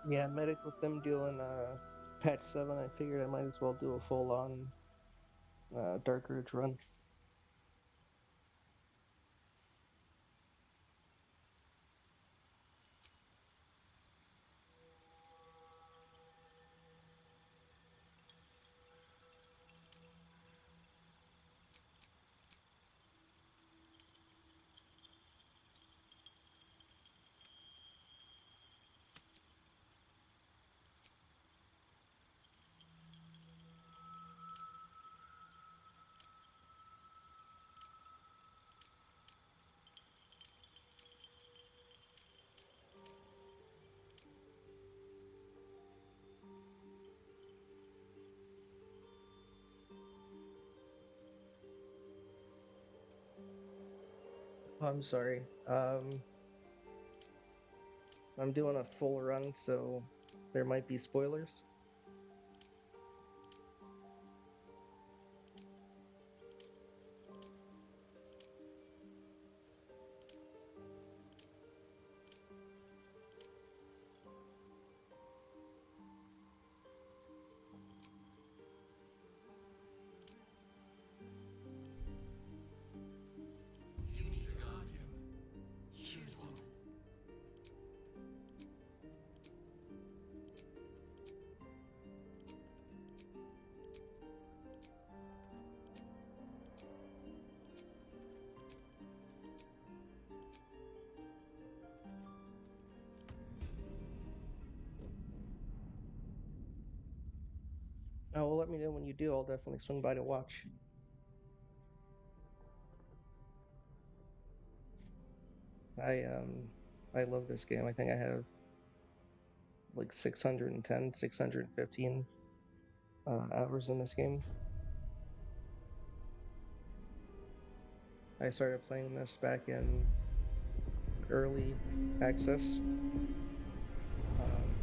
Yeah, medic with them doing patch 7, I figured I might as well do a full on Dark Urge run. I'm sorry. I'm doing a full run, so there might be spoilers. You need a guardian. Choose one. Oh, well, let me know when you do. I'll definitely swing by to watch. I um I love this game. I think I have like 610, 615 hours in this game. I started playing this back in early access. Um,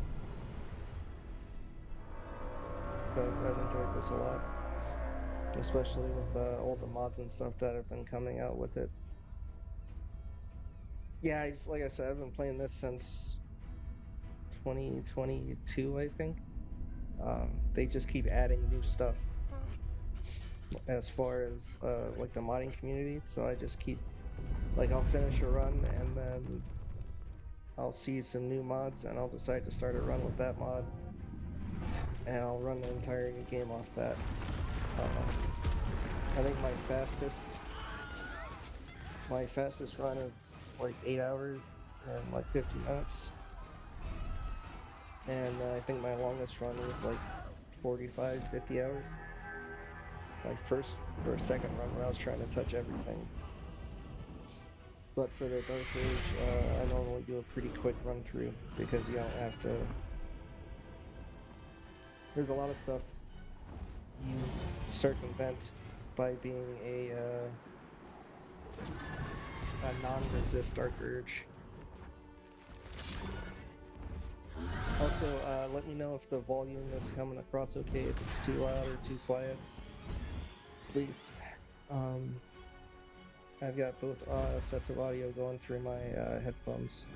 so I've enjoyed this a lot, especially with all the mods and stuff that have been coming out with it. Yeah, like I said, I've been playing this since 2022, I think. They just keep adding new stuff as far as like the modding community. So I just keep like I'll finish a run and then I'll see some new mods and I'll decide to start a run with that mod and I'll run the entire game off that. Um, I think my fastest run is like 8 hours and like 50 minutes, and I think my longest run was like 45, 50 hours. My first or second run where I was trying to touch everything. But for the Dark Age, I normally do a pretty quick run through because you don't have to. There's a lot of stuff you circumvent by being a non-resist Dark Urge. Also, let me know if the volume is coming across okay, if it's too loud or too quiet. Please. Um, I've got both sets of audio going through my headphones.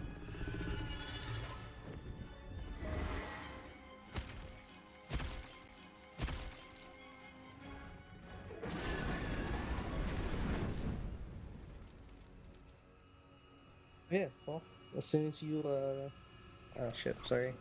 Yeah, well, as soon as you oh shit, sorry.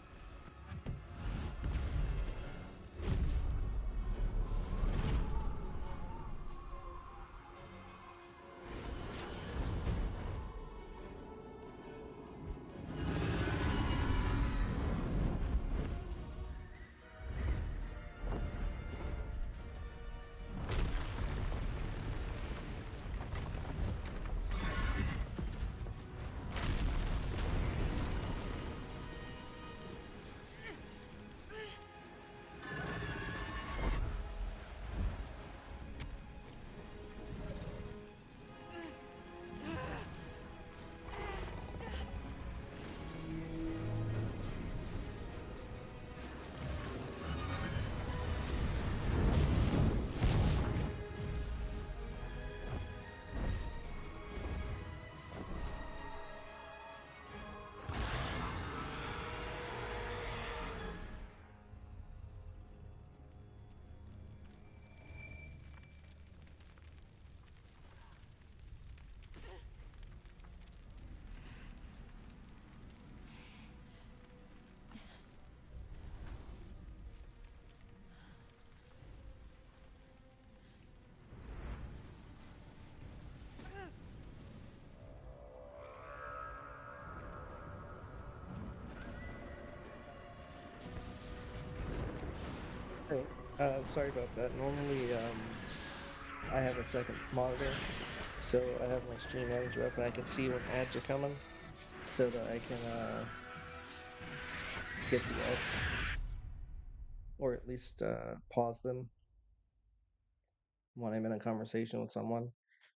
Hey, sorry about that. Normally, I have a second monitor, so I have my stream manager up and I can see when ads are coming so that I can skip the ads or at least pause them when I'm in a conversation with someone.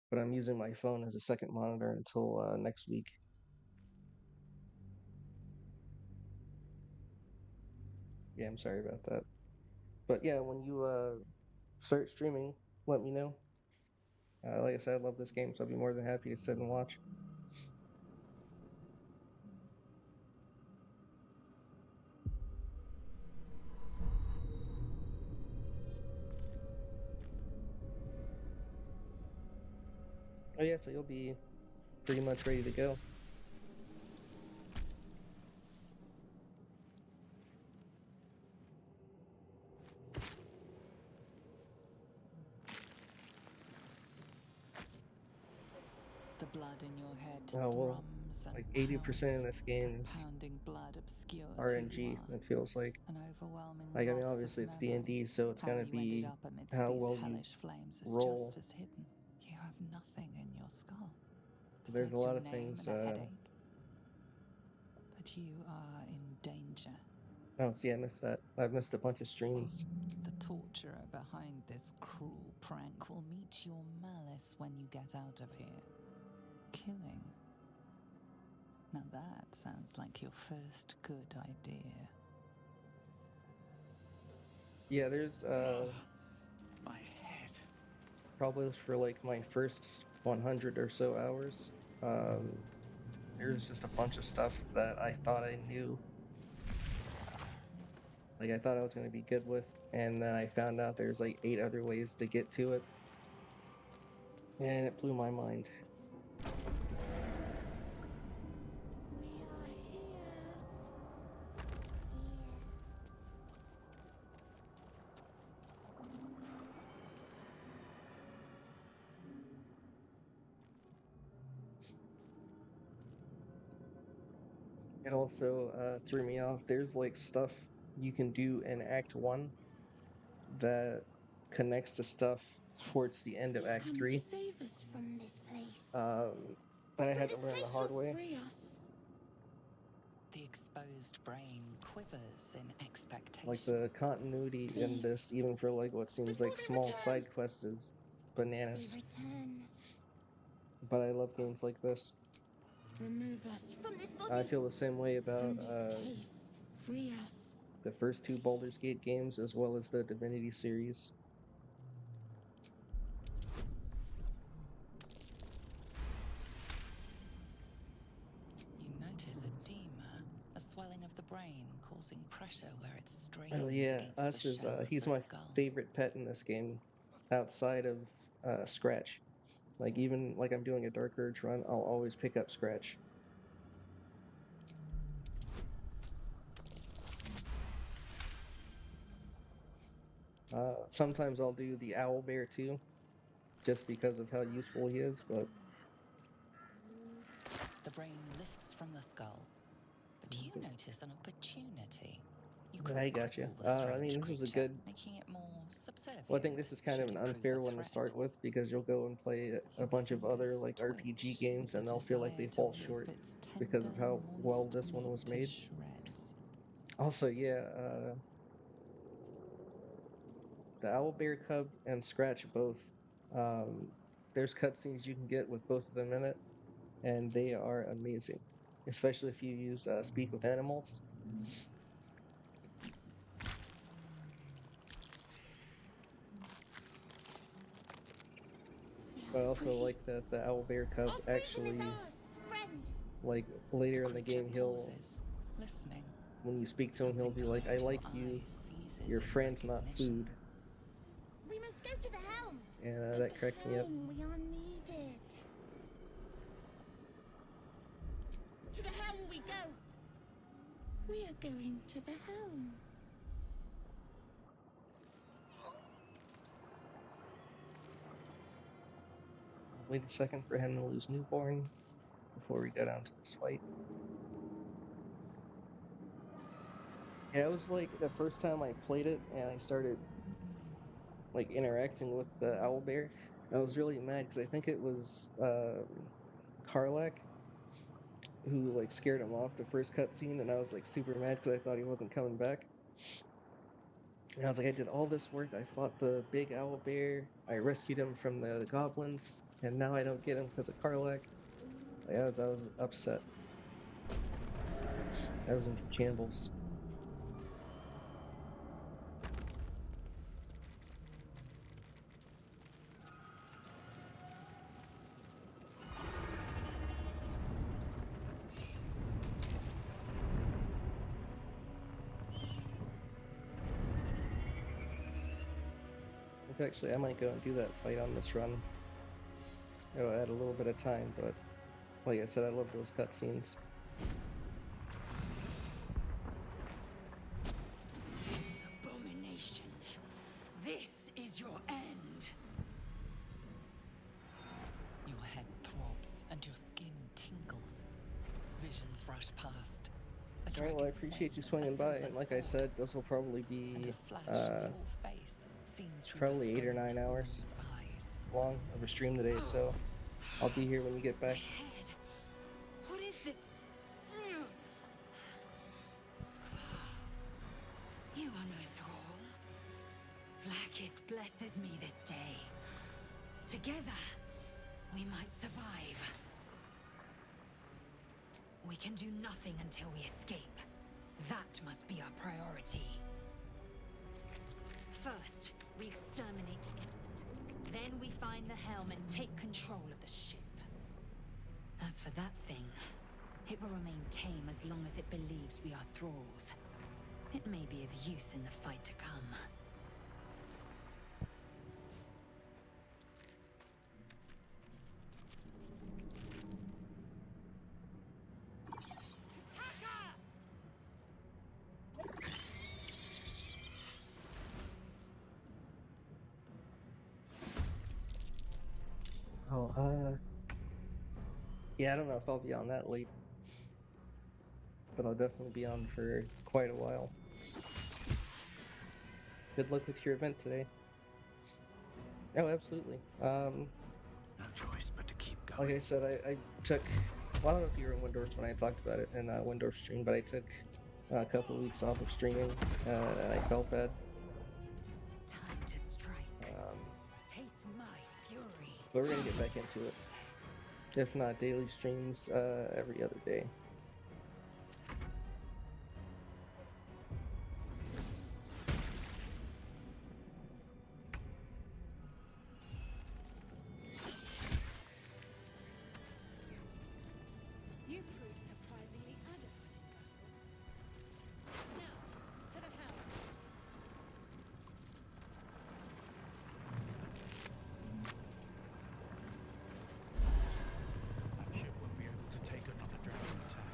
But I'm using my phone as a second monitor until next week. Yeah, I'm sorry about that. But yeah, when you start streaming, let me know. Like I said, I love this game, so I'll be more than happy to sit and watch. Oh yeah, so you'll be pretty much ready to go. The blood in your head Oh well, thrums and like 80% pounds. of this game That is pounding blood obscures who you RNG. are. It feels like. An overwhelming Like I mean, loss of obviously it's memory. D&D, so it's How gonna you ended be up amidst how these well you hellish flames is just roll. as hidden. You have nothing in your skull There's a besides lot your of name things. and a headache. But you are in danger. Oh, see, I missed that. I've missed a bunch of streams. The torturer behind this cruel prank will meet your malice when you get out of here. Killing. Now that sounds like your first good idea. Yeah, there's My head. probably for like my first 100 or so hours. Um, there's just a bunch of stuff that I thought I knew. Like I thought I was gonna be good with, and then I found out there's like 8 other ways to get to it, and it blew my mind. We are here. It also threw me off. There's like stuff you can do in Act 1 that connects to stuff Yes, towards the end of you've Act come to 3 save us from this place. um, that I From had to this learn the place hard you'll way. free us. The exposed brain quivers in Like expectation. the continuity in Please, this, even for like what seems before like they small return. side quests, is They bananas. return. But I love games like this. Remove us from this I body. feel the same way about From this case. Free us. the first two Baldur's Gate games as well as the Divinity series. You notice edema, a swelling of the brain causing pressure where it Oh strains yeah, against the Us is shell of he's the my skull. favorite pet in this game, outside of Scratch. Like even like I'm doing a Dark Urge run, I'll always pick up Scratch. Sometimes I'll do the owl bear too, just because of how useful he is. But The brain lifts from the skull, but you notice an opportunity. You could I got you. cripple the I mean, strange this was a creature, good. making it more Well, I think this subservient is kind of should an it prove a unfair one to threat. start with because you'll go and play a Your bunch of other fingers like RPG twitch with games the and they'll feel like desire they to fall rip short its because tender, of how well moist this one meat was to made. shreds. Also, yeah, the Owlbear Cub and Scratch both. Um, there's cutscenes you can get with both of them in it, and they are amazing, especially if you use Speak with Animals. We But I are also free. like that the Owlbear Cub Our freedom is actually, ours, friend. like The later in the creature game, he'll pauses, listening. when you speak to him, he'll Something be like, "I behind your like you. eyes seizes Your in friend's not recognition. food," We must go to the helm. and At that the cracked me up. helm we are needed. To the helm we go. We are going to the helm. Wait a second for him to lose newborn before we go down to this fight. Yeah, it was like the first time I played it and I started like interacting with the owlbear. I was really mad because I think it was Karlak who like scared him off the first cutscene, and I was like super mad because I thought he wasn't coming back. And I was like, I did all this work. I fought the big owl bear. I rescued him from the goblins, and now I don't get him because of Karlak. Like, I was upset. I was in shambles. Actually, I might go and do that fight on this run. It'll add a little bit of time, but like I said, I love those cutscenes. Abomination. This is your end. Your head throbs and your skin tingles. Visions rush past. A Alright, well, I dragon's appreciate you wing, swinging a by, silver and like I sword, said, this will probably and be a flash of your face seen through probably the 8 or 9 strange hours woman's eyes. long of a stream today, so I'll be here when you get My back. head. What is this? Skvar. You are no thrall. Vlaakith blesses me this day. Together, we might survive. We can do nothing until we escape. That must be our priority. First, we exterminate the imps. Then we find the helm and take control of the ship. As for that thing, it will remain tame as long as it believes we are thralls. It may be of use in the fight to come. Oh, yeah, I don't know if I'll be on that late, but I'll definitely be on for quite a while. Good luck with your event today. Oh, absolutely. No choice but to keep Like going. I said, I took, well, I don't know if you were in Windorf when I talked about it in Windorf stream, but I took a couple of weeks off of streaming, and I felt bad. Time to strike. Um, Taste my fury. but we're gonna get back into it. If not daily streams, every other day. You proved surprisingly adequate in battle. Now, to the house. That ship won't be able to take another dragon attack.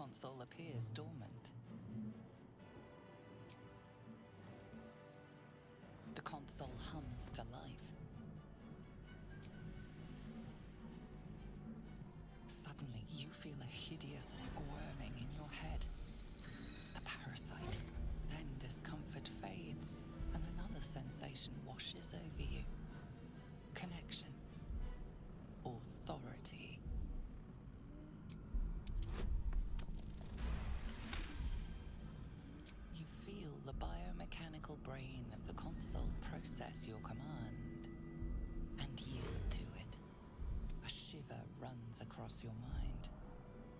console appears dormant. The console hums to life. Suddenly, you feel a hideous squirming in your head. The parasite. Then discomfort fades, and another sensation washes over you. Connection. Authority. You feel the biomechanical brain of the console process your command and yield to it. A shiver runs across your mind.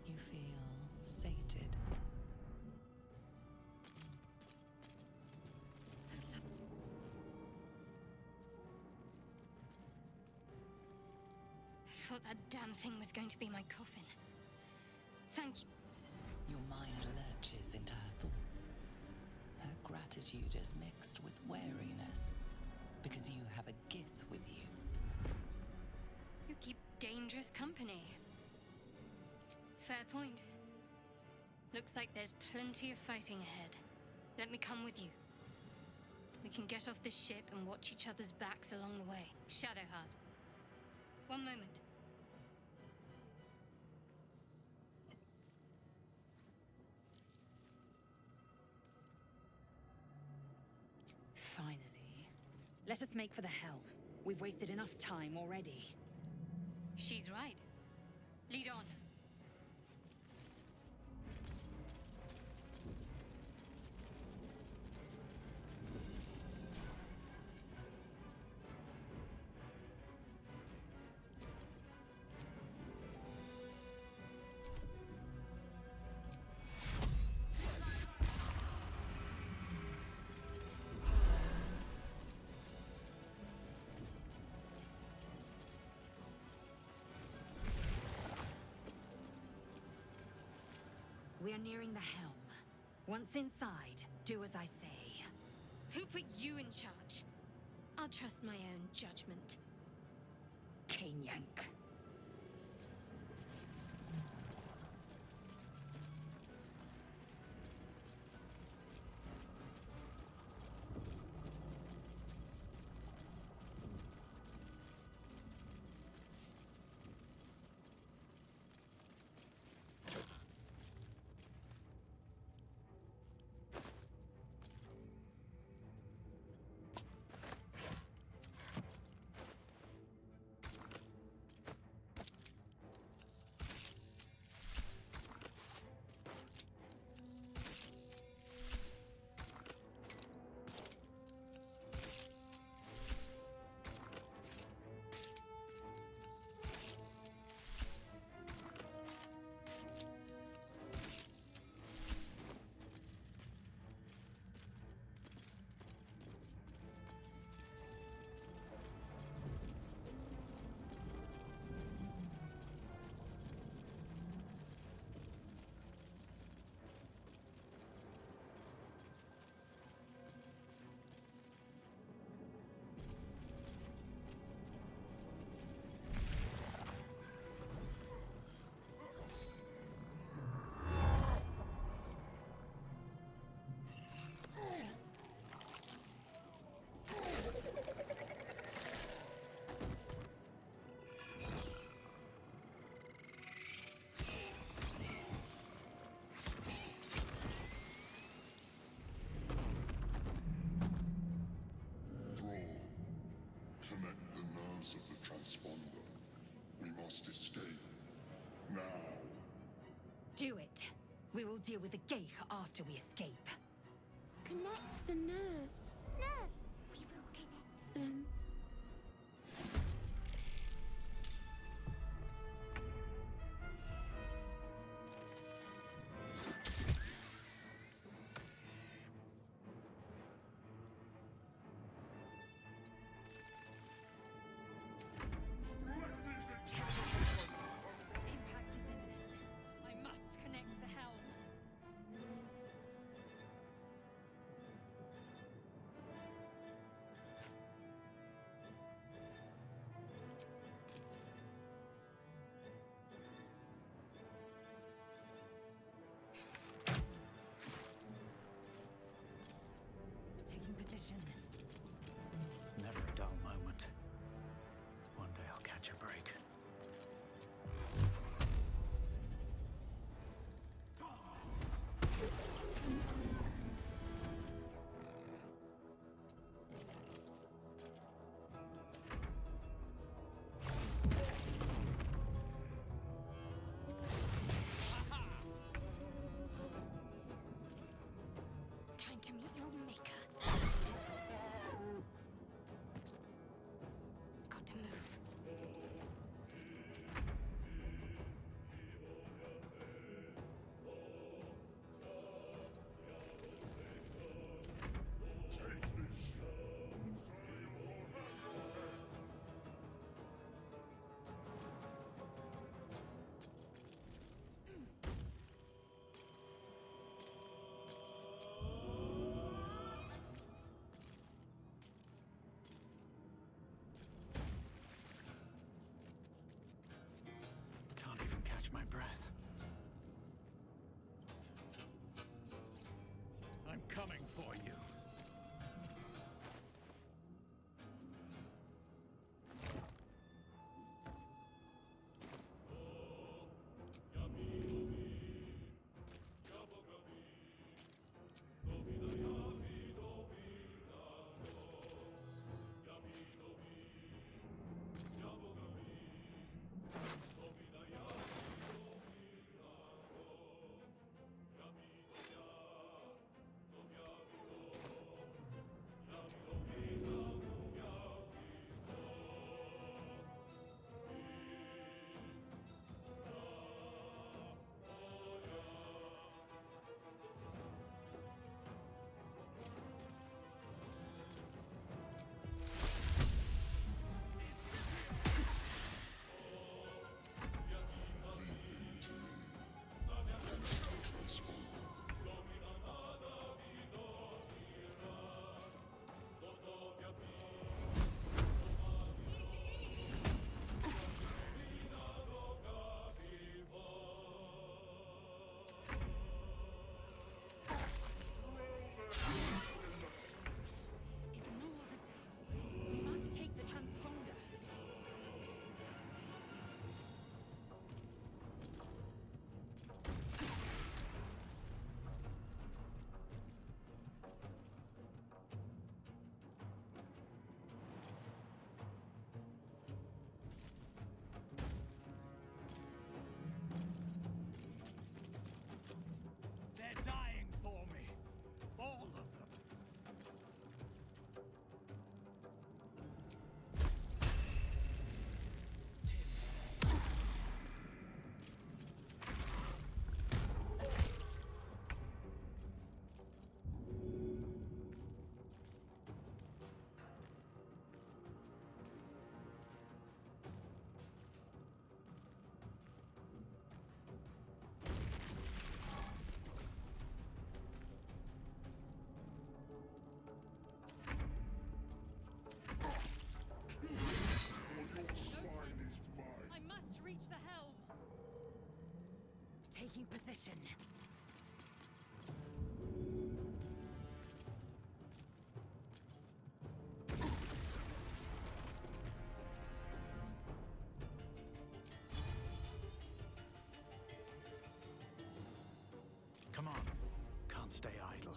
You feel sated. I thought that damn thing was going to be my coffin. Thank you. Your mind lurches into her thoughts. Her gratitude is mixed with wariness, because you have a gith with you. You keep dangerous company. Fair point. Looks like there's plenty of fighting ahead. Let me come with you. We can get off this ship and watch each other's backs along the way. Shadowheart. One moment. Finally. Let us make for the helm. We've wasted enough time already. She's right. Lead on. We are nearing the helm. Once inside, do as I say. Who put you in charge? I'll trust my own judgment. Cane yank. of the transponder. We must escape. Now. Do it. We will deal with the Geich after we escape. Connect the nerves. Nerves! We will connect them. Impact is imminent. I must connect the helm. position. Never a dull moment. One day I'll catch a break. Time to meet your maker. Got to move. Can't even catch my breath. I'm coming for you. Ignore the devil. We must take the transponder. They're dying for me. All of them. I must reach the helm. Taking position. Come on. Can't stay idle.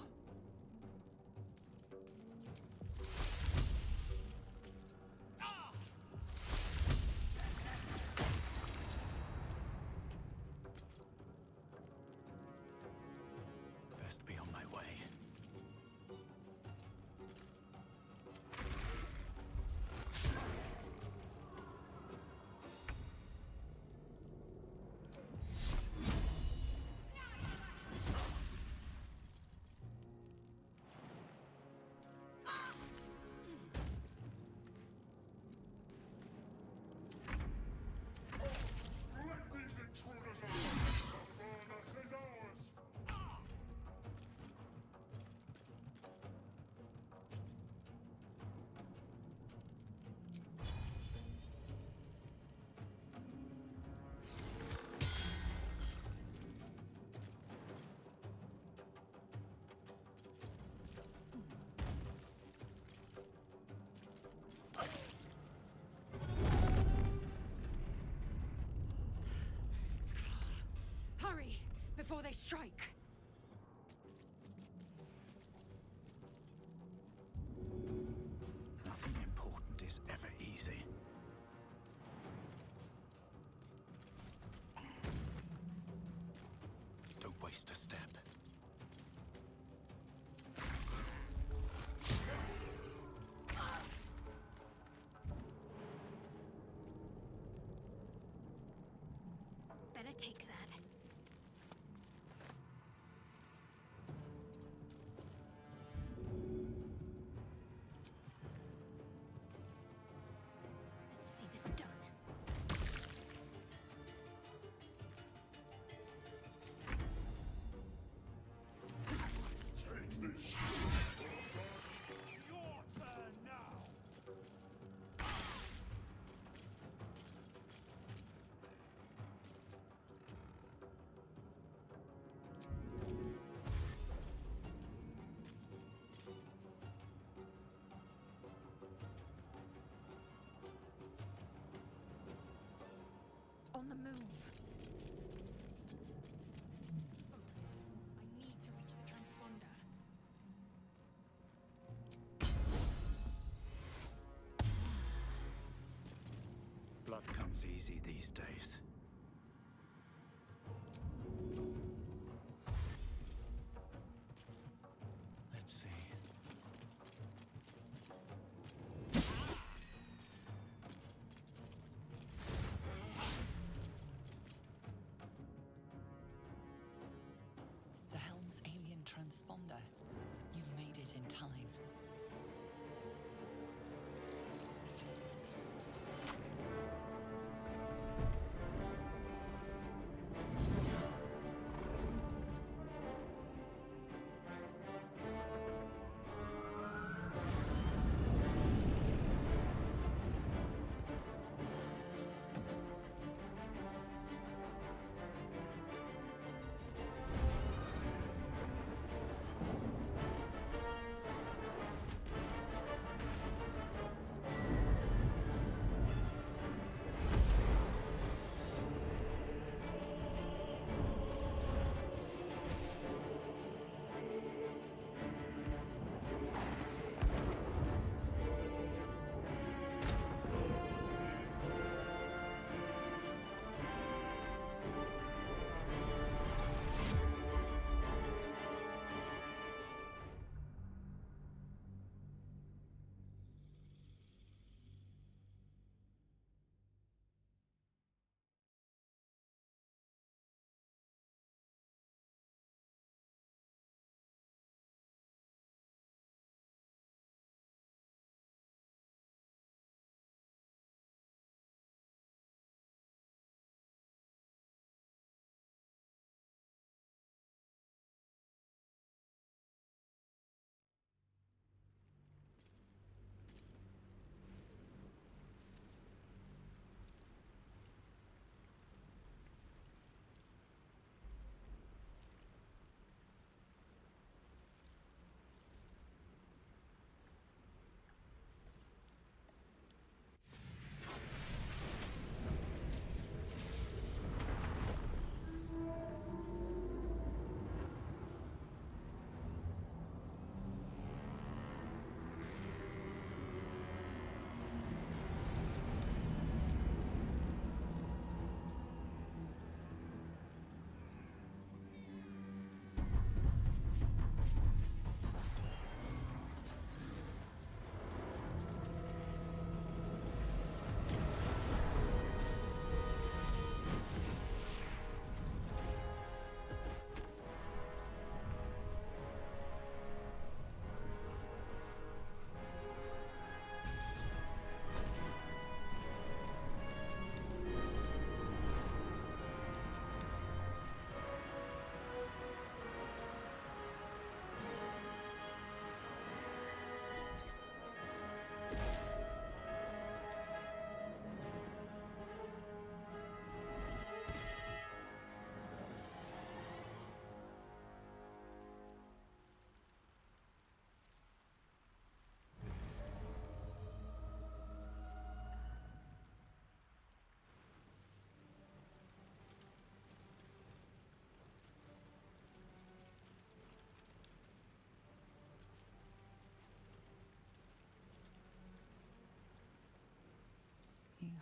Best be on my way. before they strike. Nothing important is ever easy. Don't waste a step. Better take that. Let's see this done. Your turn now! On the move. Focus. I need to reach the transponder. Blood comes easy these days. Let's see. The helm's alien transponder. You've made it in time.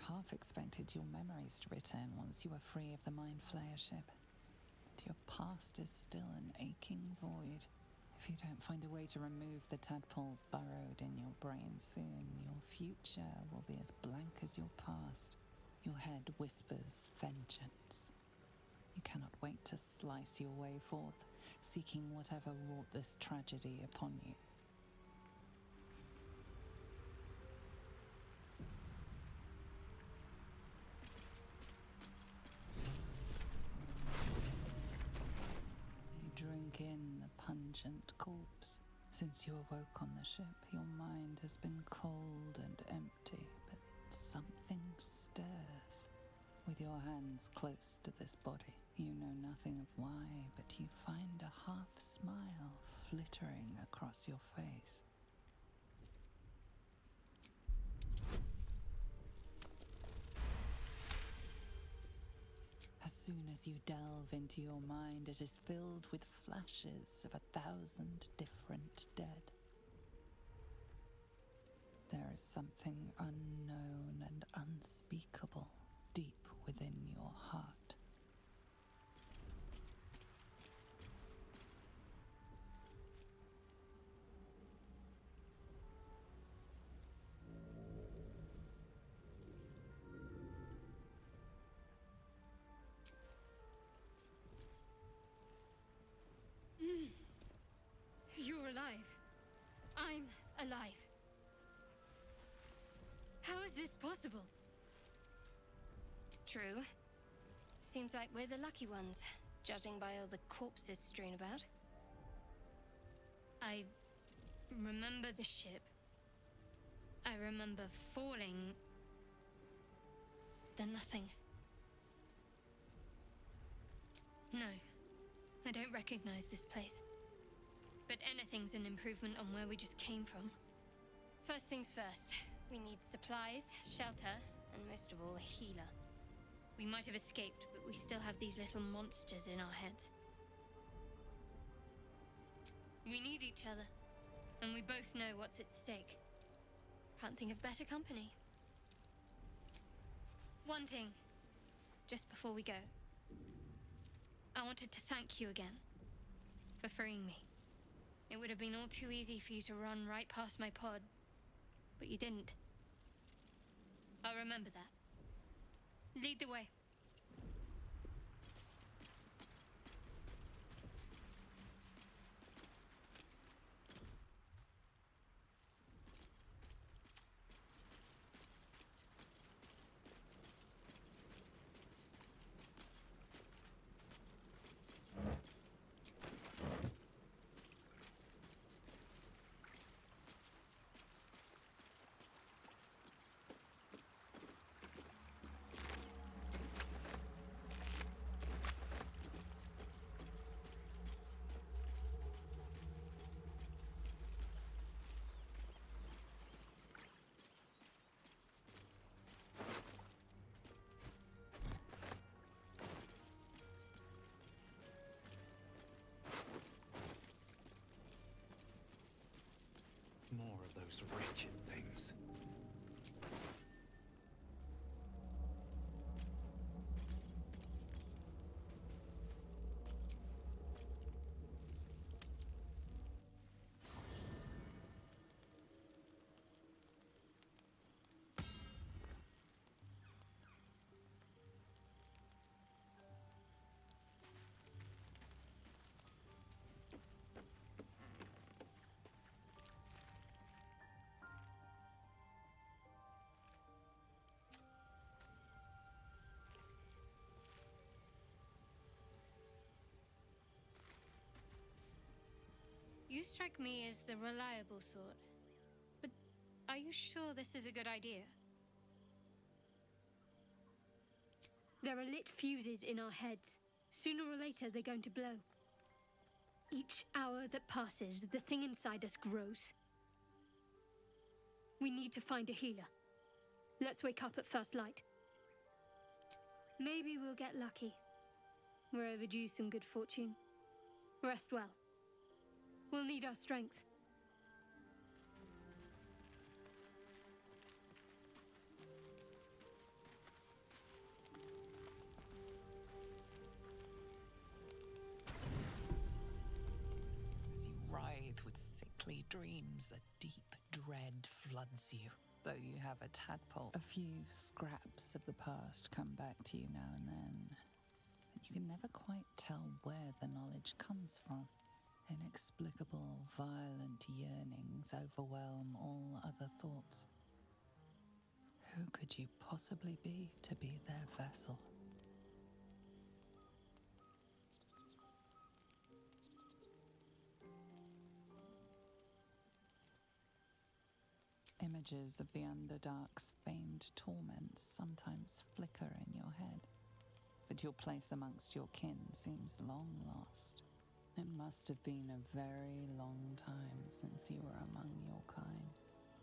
half expected your memories to return once you were free of the Mind Flayer ship. But your past is still an aching void. If you don't find a way to remove the tadpole burrowed in your brain soon, your future will be as blank as your past. Your head whispers vengeance. You cannot wait to slice your way forth, seeking whatever wrought this tragedy upon you. You drink in the pungent corpse. Since you awoke on the ship, your mind has been cold and empty, but something stirs. With your hands close to this body, you know nothing of why, but you find a half smile flittering across your face. As soon as you delve into your mind, it is filled with flashes of 1,000 different dead. There is something unknown and unspeakable deep within your heart. You're alive. I'm alive. How is this possible? True. Seems like we're the lucky ones, judging by all the corpses strewn about. I remember the ship. I remember falling. Then nothing. No, I don't recognize this place. But anything's an improvement on where we just came from. First things first, we need supplies, shelter, and most of all, a healer. We might have escaped, but we still have these little monsters in our heads. We need each other, and we both know what's at stake. Can't think of better company. One thing, just before we go. I wanted to thank you again for freeing me. It would have been all too easy for you to run right past my pod, but you didn't. I'll remember that. Lead the way. More of those wretched things. You strike me as the reliable sort. But are you sure this is a good idea? There are lit fuses in our heads. Sooner or later, they're going to blow. Each hour that passes, the thing inside us grows. We need to find a healer. Let's wake up at first light. Maybe we'll get lucky. We're overdue some good fortune. Rest well. We'll need our strength. dreams, a deep dread floods you. Though you have a tadpole, a few scraps of the past come back to you now and then. But you can never quite tell where the knowledge comes from. Inexplicable, violent yearnings overwhelm all other thoughts. Who could you possibly be to be their vessel? Images of the Underdark's famed torments sometimes flicker in your head, but your place amongst your kin seems long lost. It must have been a very long time since you were among your kind.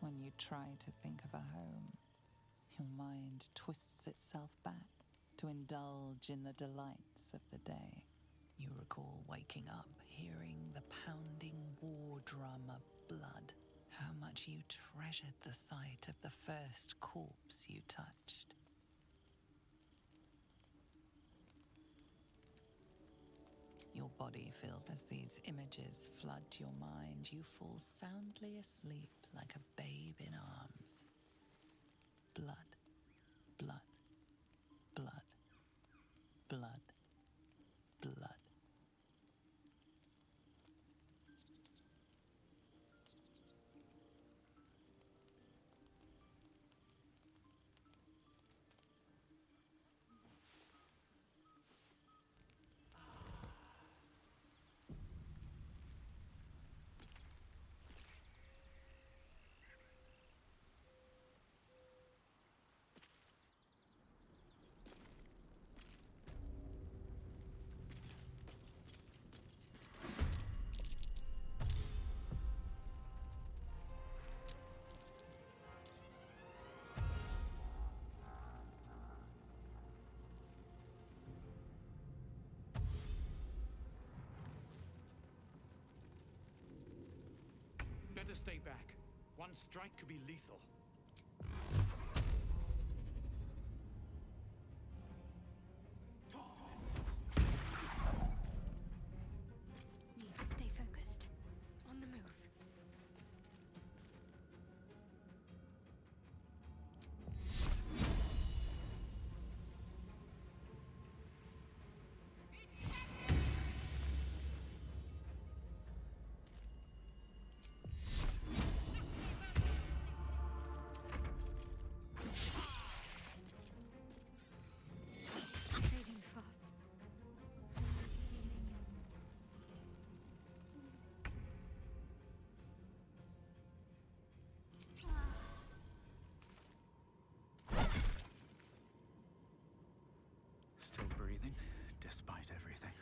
When you try to think of a home, your mind twists itself back to indulge in the delights of the day. You recall waking up, hearing the pounding war drum of blood. How much you treasured the sight of the first corpse you touched. Your body feels as these images flood your mind. You fall soundly asleep like a babe in arms. Blood, blood, blood, blood, blood. Better stay back. One strike could be lethal. Need to stay focused. On the move. Trading fast. Still breathing, despite everything.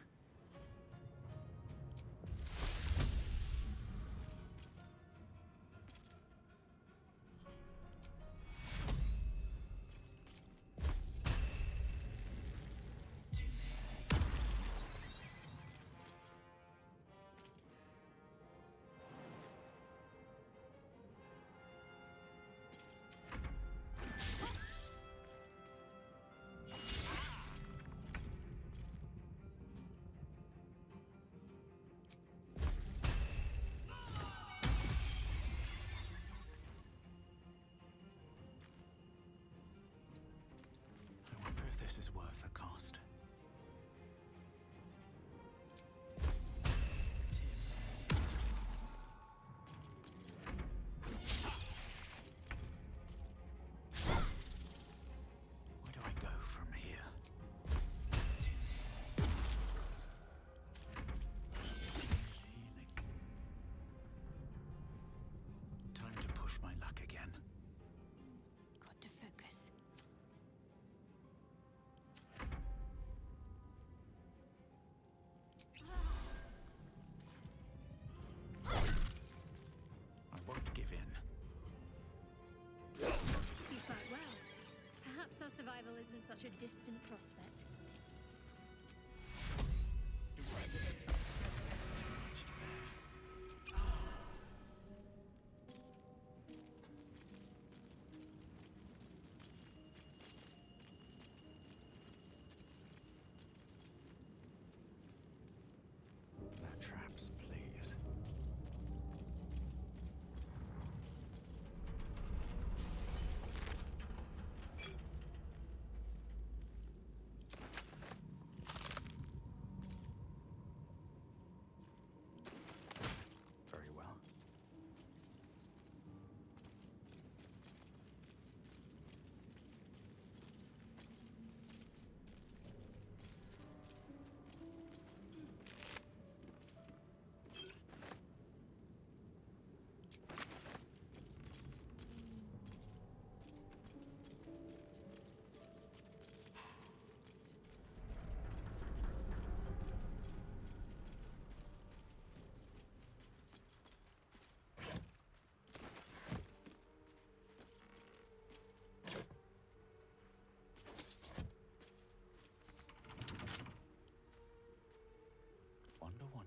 I wonder if this is worth the cost. Where do I go from here? Healing. Time to push my luck again. Got to focus. I won't give in. You fight well. Perhaps our survival isn't such a distant prospect. No traps, please.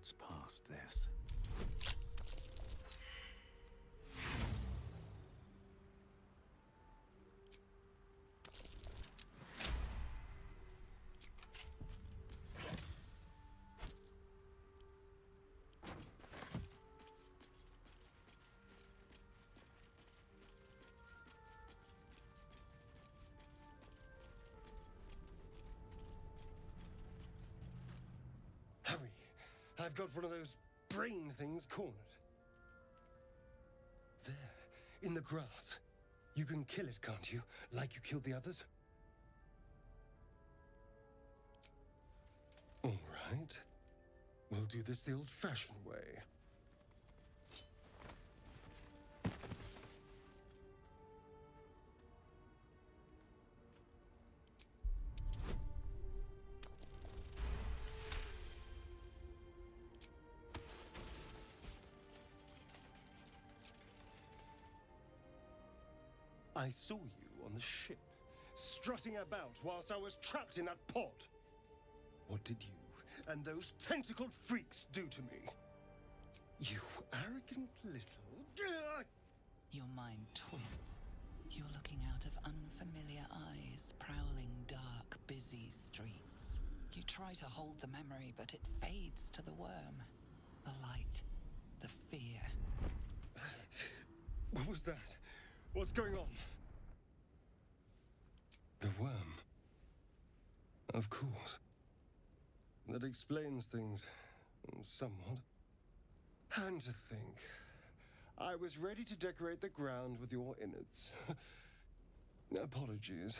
worlds past this. Hurry! I've got one of those brain things cornered. There, in the grass. You can kill it, can't you? Like you killed the others? All right. We'll do this the old-fashioned way. I saw you on the ship, strutting about whilst I was trapped in that pod. What did you and those tentacled freaks do to me? You arrogant little... Your mind twists. You're looking out of unfamiliar eyes, prowling dark, busy streets. You try to hold the memory, but it fades to the worm. The light, the fear. What was that? What's going on? The worm. Of course. That explains things somewhat. And to think, I was ready to decorate the ground with your innards. Apologies.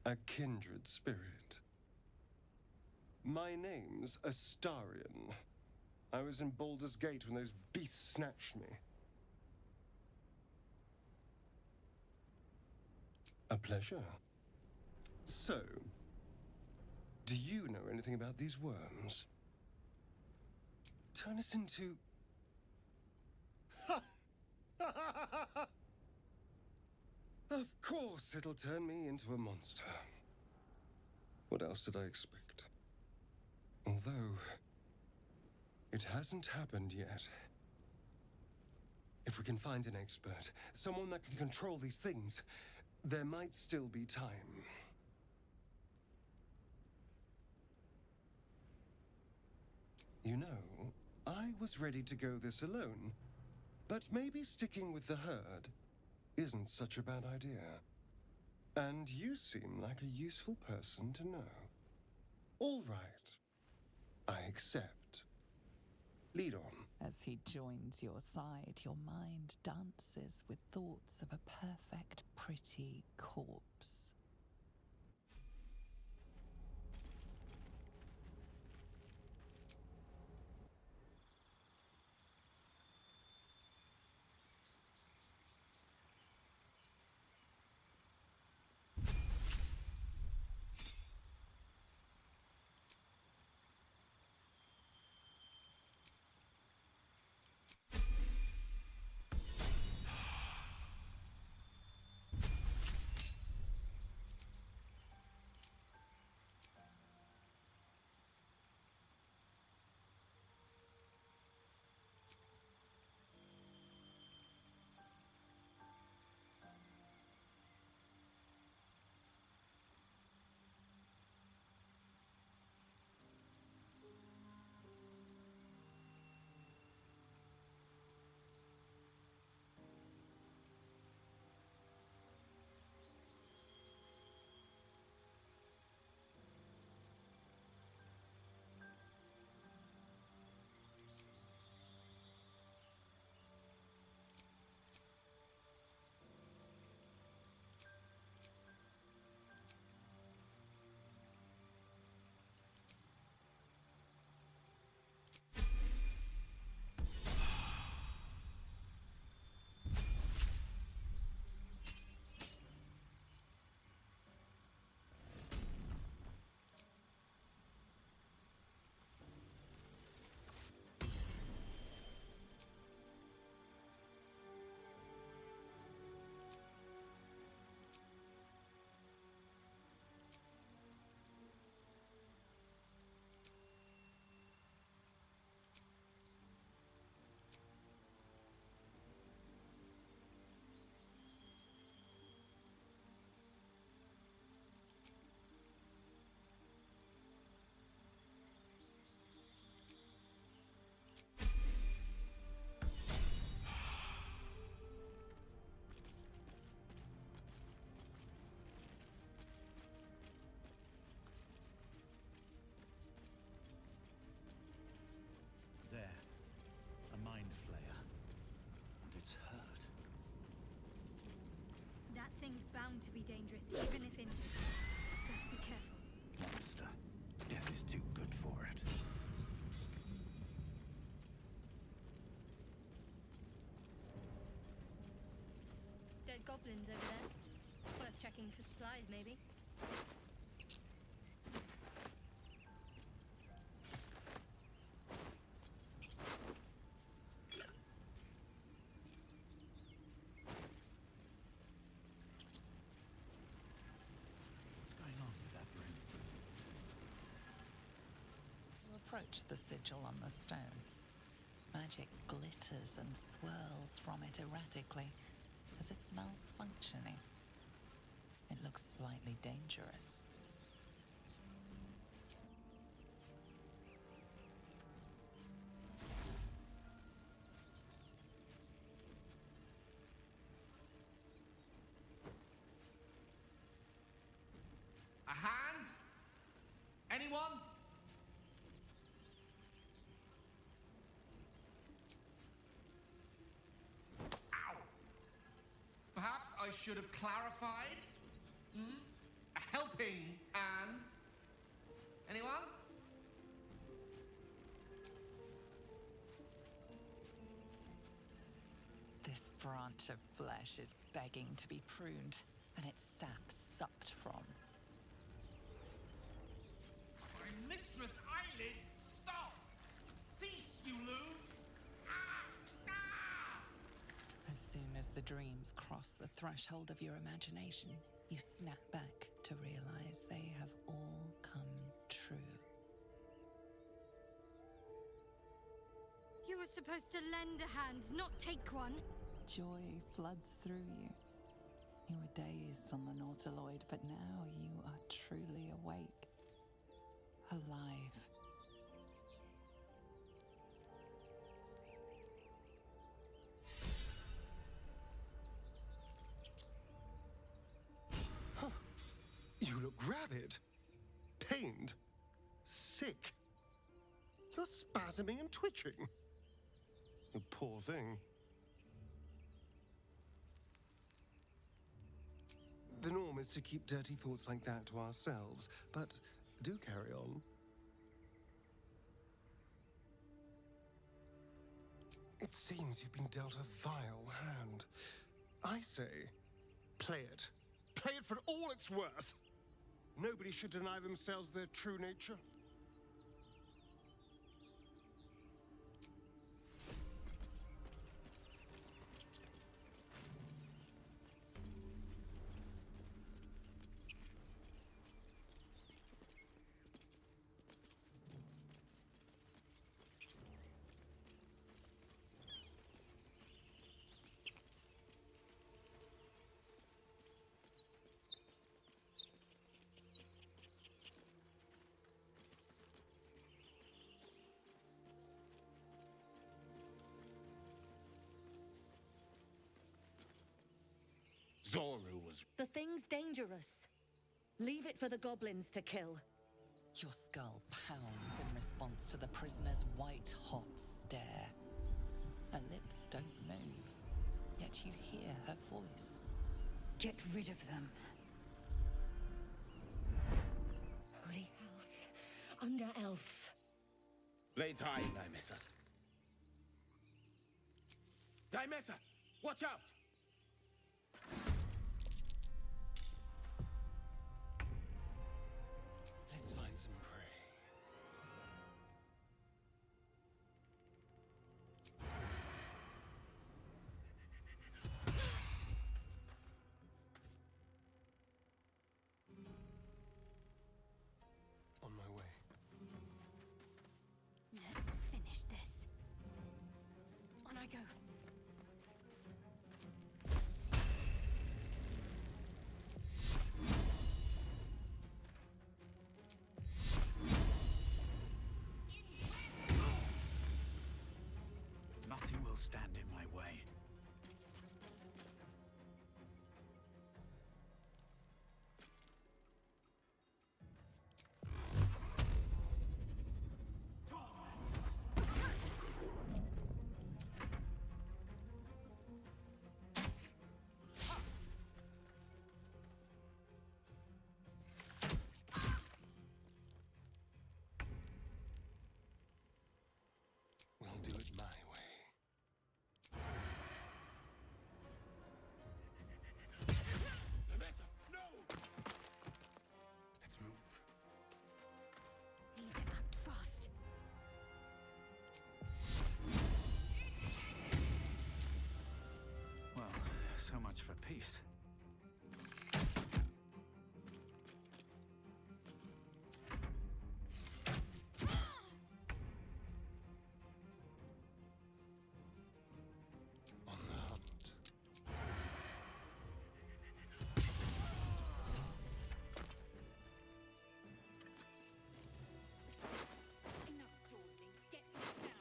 A kindred spirit. My name's Astarion. I was in Baldur's Gate when those beasts snatched me. A pleasure. So, do you know anything about these worms? Turn us into... Of course it'll turn me into a monster. What else did I expect? Although, it hasn't happened yet. If we can find an expert, someone that can control these things, there might still be time. You know, I was ready to go this alone, but maybe sticking with the herd isn't such a bad idea. And you seem like a useful person to know. All right. I accept. Lead on. As he joins your side, your mind dances with thoughts of a perfect, pretty corpse. bound to be dangerous, even if injured. Just be careful. Monster. Death is too good for it. Dead goblins over there. Worth checking for supplies, maybe. What's going on with that room? You approach the sigil on the stone. Magic glitters and swirls from it erratically, as if malfunctioning. It looks slightly dangerous. A hand? Anyone? Ow! Perhaps I should have clarified? Hmm? A helping hand? Anyone? This branch of flesh is begging to be pruned, and its sap sucked from. My mistress' eyelids! Stop! Cease, you loon! Ah! Ah! As soon as the dreams cross the threshold of your imagination, you snap back to realize they have all come true. You were supposed to lend a hand, not take one. Joy floods through you. You were dazed on the Nautiloid, but now you are truly awake. Alive. You look rabid, pained, sick. You're spasming and twitching. You poor thing. The norm is to keep dirty thoughts like that to ourselves, but do carry on. It seems you've been dealt a vile hand. I say, play it. Play it for all it's worth. Nobody should deny themselves their true nature. Zoru was... The thing's dangerous. Leave it for the goblins to kill. Your skull pounds in response to the prisoner's white-hot stare. Her lips don't move, yet you hear her voice. Get rid of them. Holy hells. Under elf. Lay tight, Dymessa. Dymessa! Watch out! Let's find some prey. On my way. Let's finish this. On I go. We'll do it my way. Naimesa, no! Let's move. We need to act fast. Well, so much for peace. On the hunt. Enough dawdling. Get down.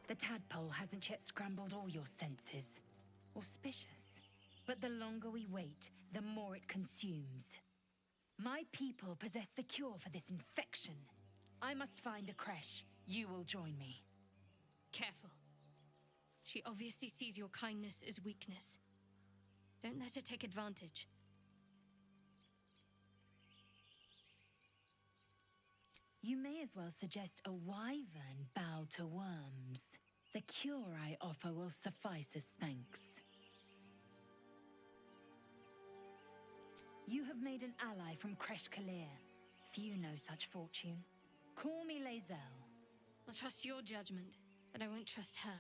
The tadpole hasn't yet scrambled all your senses. Auspicious. But the longer we wait, the more it consumes. My people possess the cure for this infection. I must find a creche. You will join me. Careful. She obviously sees your kindness as weakness. Don't let her take advantage. You may as well suggest a wyvern bow to worms. The cure I offer will suffice as thanks. You have made an ally from Kresh Kalir. Few know such fortune. Call me Lae'zel. I'll trust your judgment, but I won't trust her.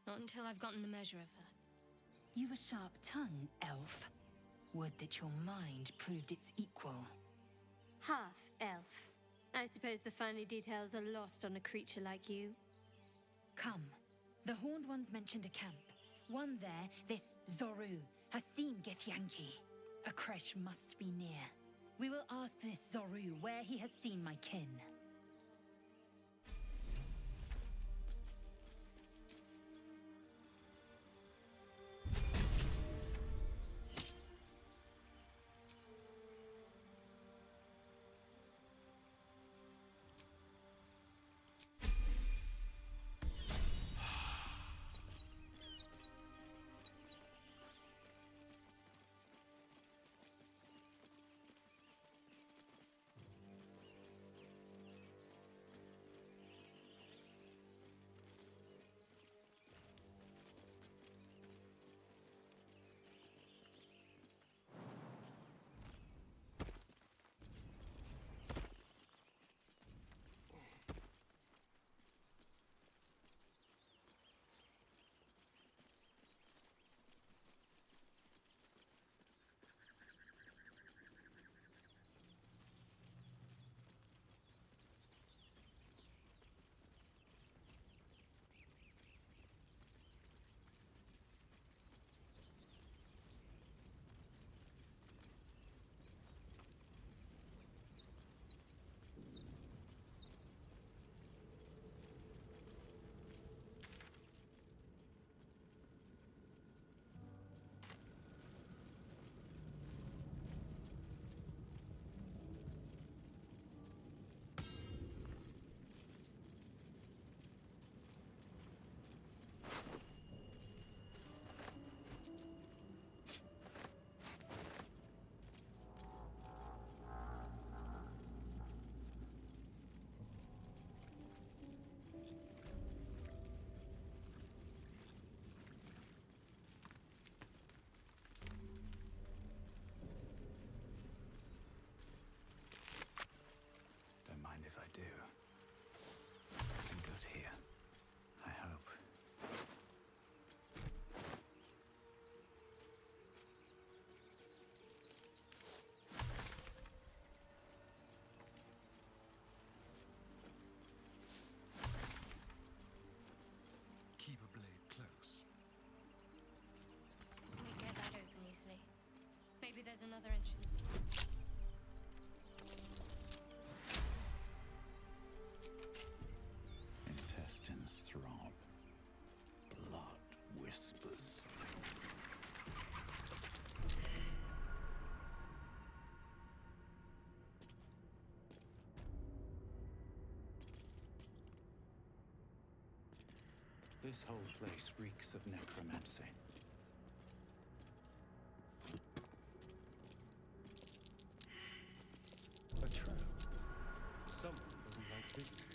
Not until I've gotten the measure of her. You've a sharp tongue, elf. Would that your mind proved its equal. Half elf. I suppose the finer details are lost on a creature like you. Come. The Horned Ones mentioned a camp. One there, this Zoru, has seen Githyanki. A creche must be near. We will ask this Zoru where he has seen my kin. Don't mind if I do. Something good here. I hope. Keep a blade close. We get that open easily. Maybe there's another entrance. Intestines throb. Blood whispers. This whole place reeks of necromancy. A trap. Someone doesn't like visitors.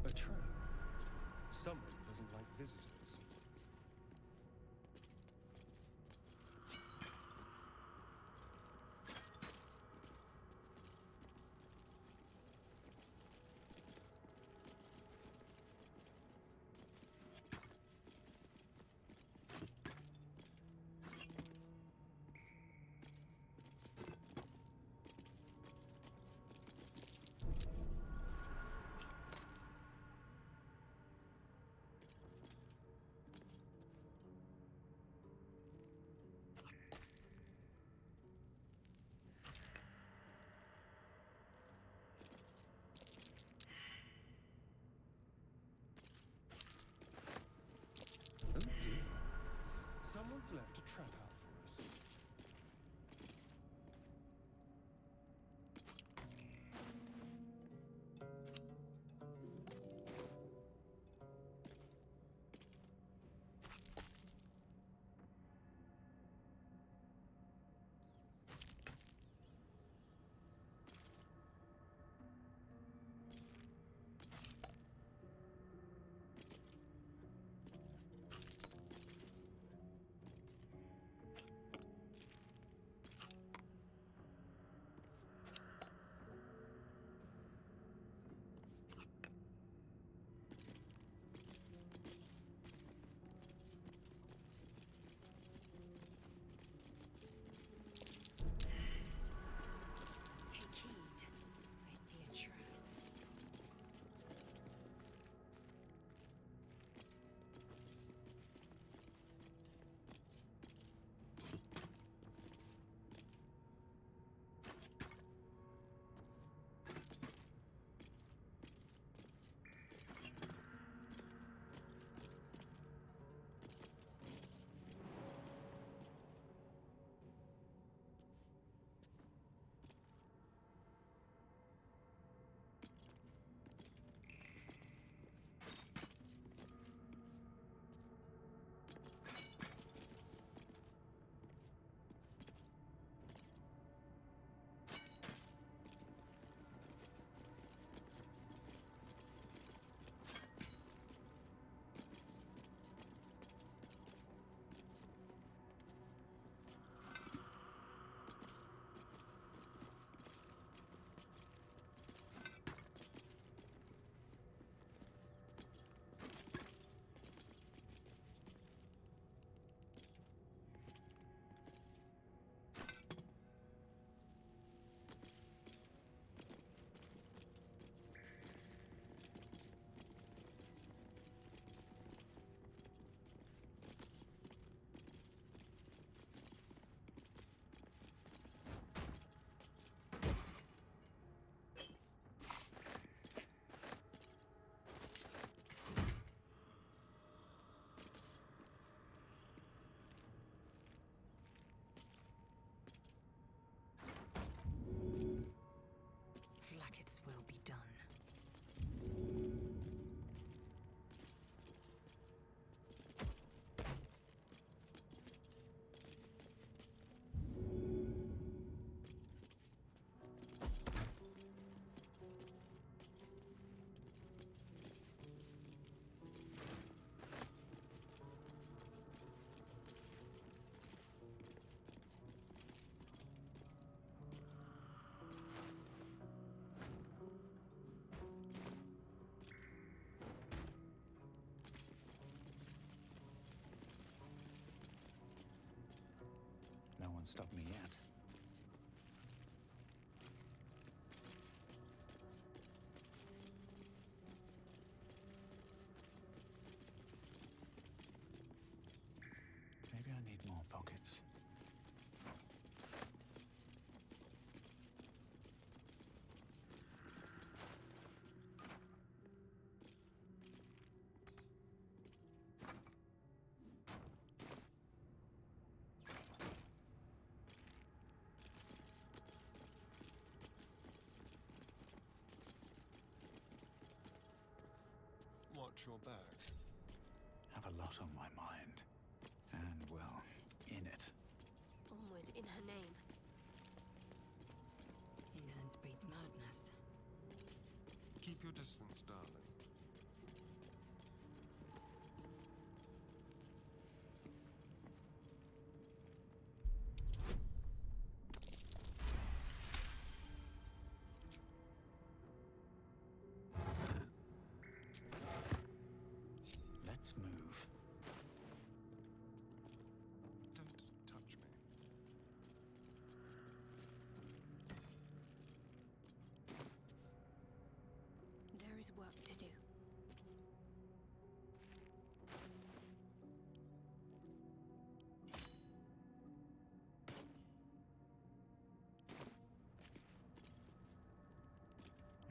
A trap. Someone doesn't like visitors. stop me yet. Maybe I need more pockets. Watch your back. Have a lot on my mind. And, well, in it. Onward in her name. Indolence breeds madness. Keep your distance, darling. Let's move. Don't touch me. There is work to do.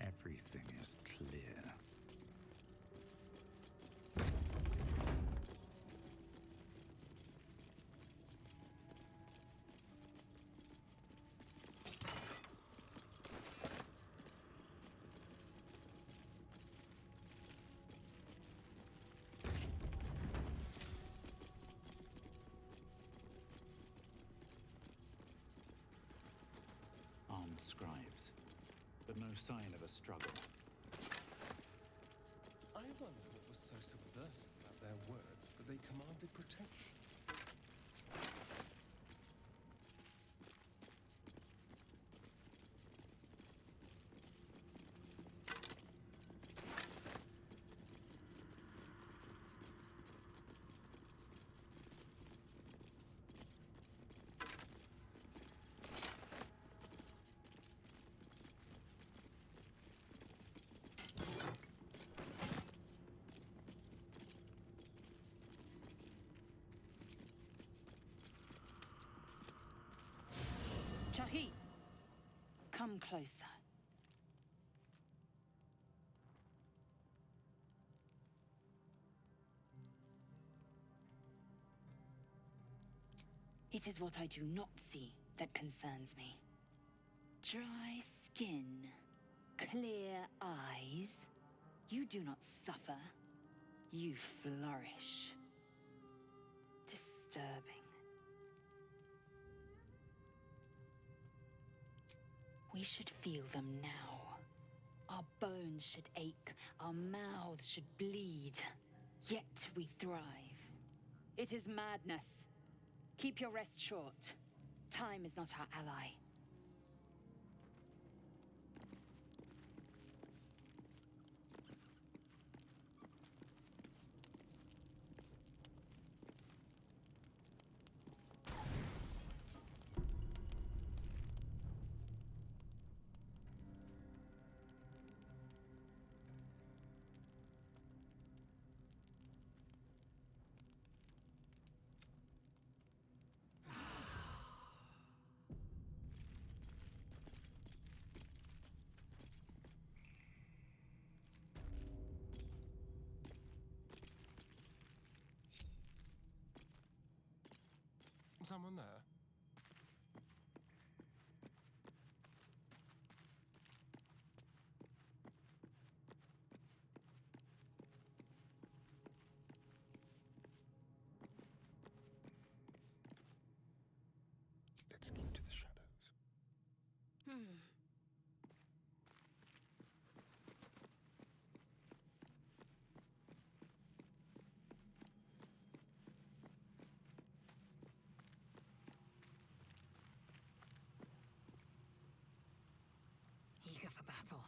Everything is clear. Armed scribes, but no sign of a struggle. I wonder what was so subversive about their words that they commanded protection. Chucky! Come closer. It is what I do not see that concerns me. Dry skin, clear eyes. You do not suffer. You flourish. Disturbing. We should feel them now. Our bones should ache, our mouths should bleed. Yet we thrive. It is madness. Keep your rest short. Time is not our ally. Someone there? Let's keep to the shadows. Eager for battle.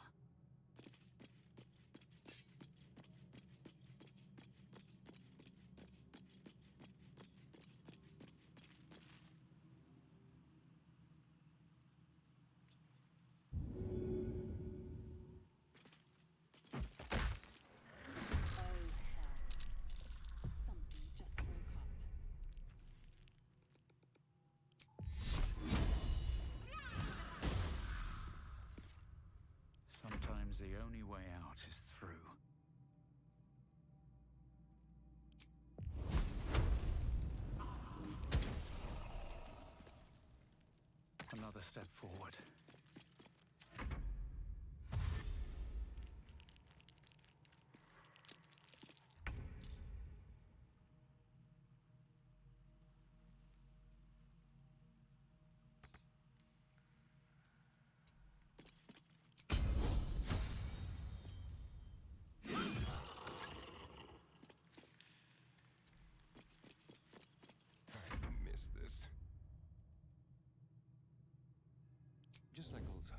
Because the only way out is through. Another step forward. I miss this. Just like old times.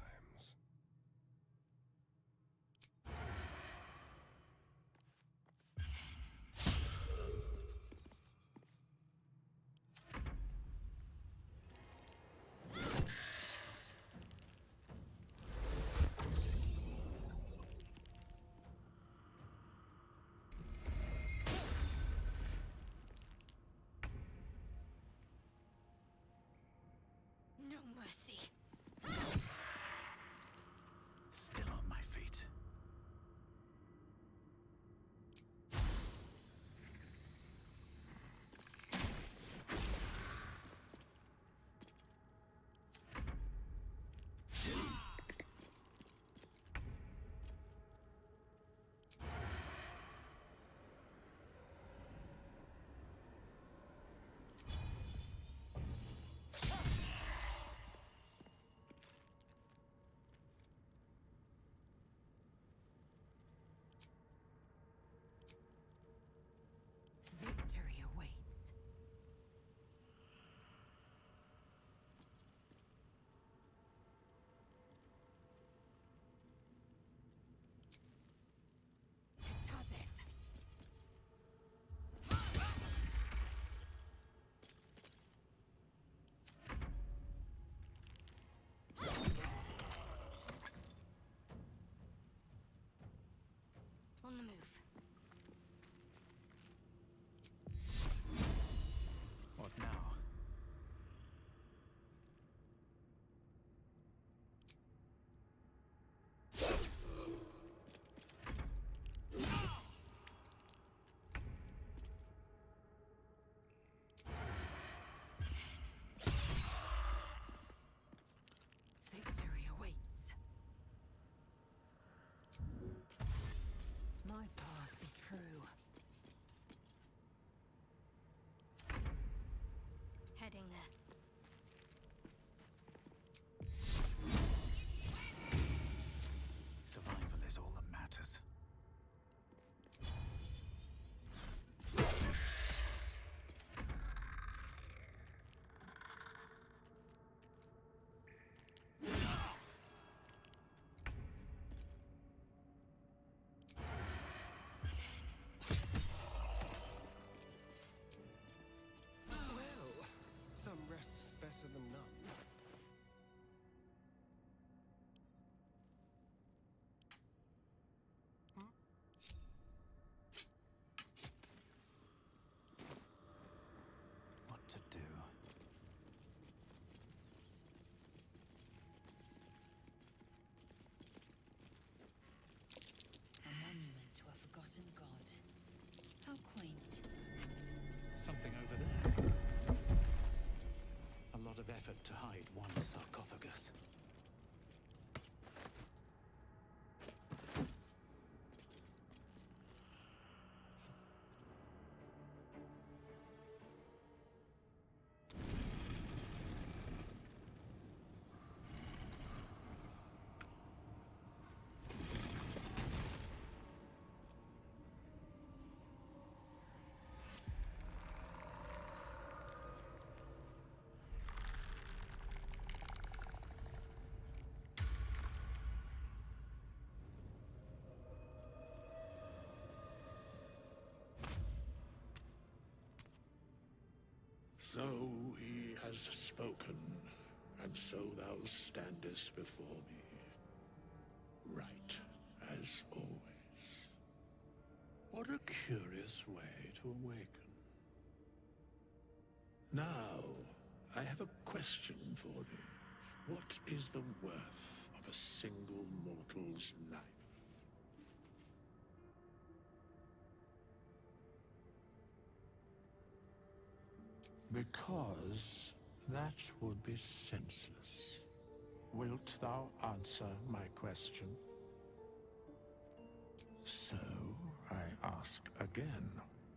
No mercy. Still on my feet. Victory awaits. On the move. What now? Victory awaits. My path be true. Heading there. Survival is all that matters. Well, some rest's better than none. What to do? A monument to a forgotten god. How quaint. Something over there. A lot of effort to hide one sarcophagus. So he has spoken, and so thou standest before me, right as always. What a curious way to awaken. Now, I have a question for thee. What is the worth of a single mortal's life? Because that would be senseless. Wilt thou answer my question? So, I ask again,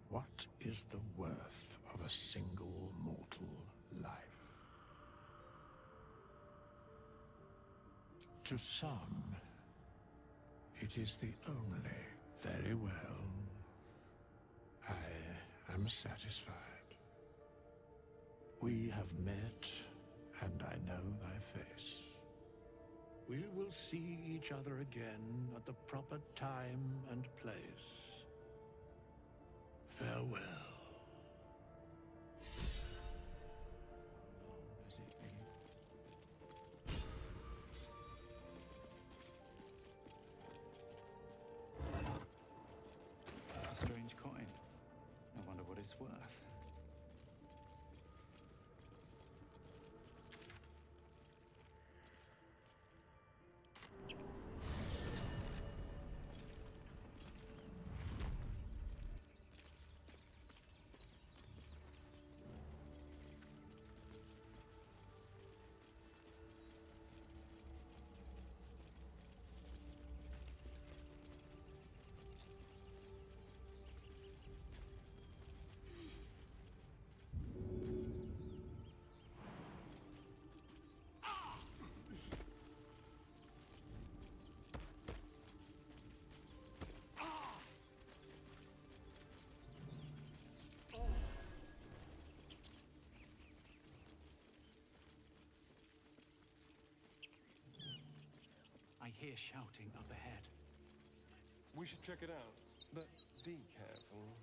what is the worth of a single mortal life? To some, it is the only. Very well. I am satisfied. We have met, and I know thy face. We will see each other again at the proper time and place. Farewell. How long has it been? A strange coin. I wonder what it's worth. I hear shouting up ahead. We should check it out, but be careful.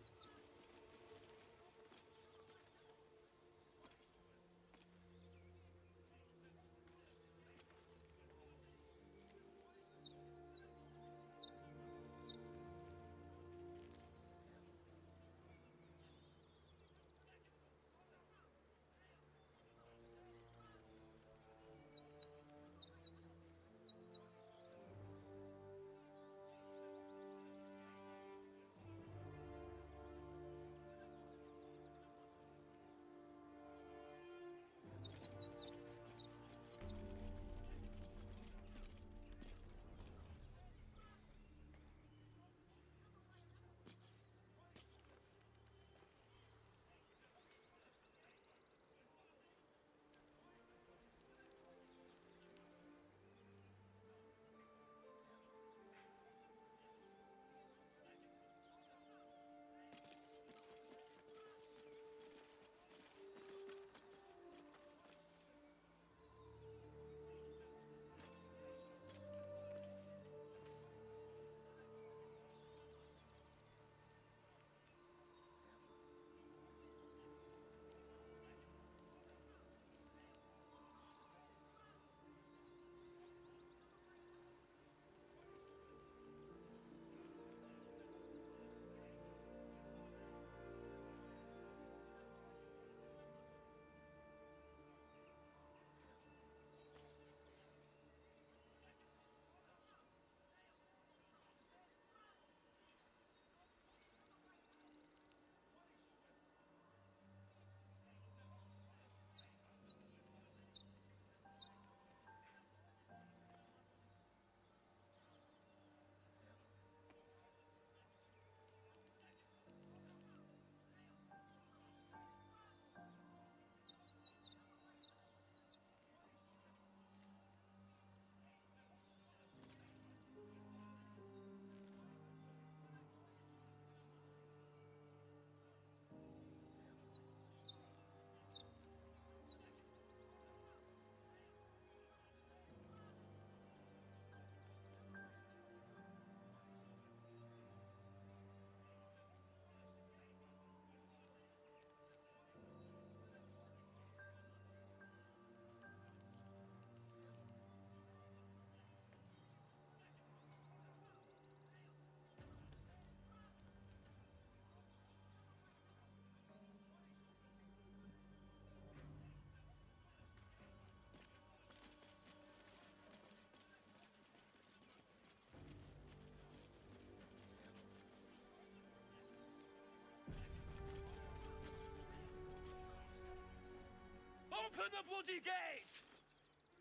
Open the bloody gate!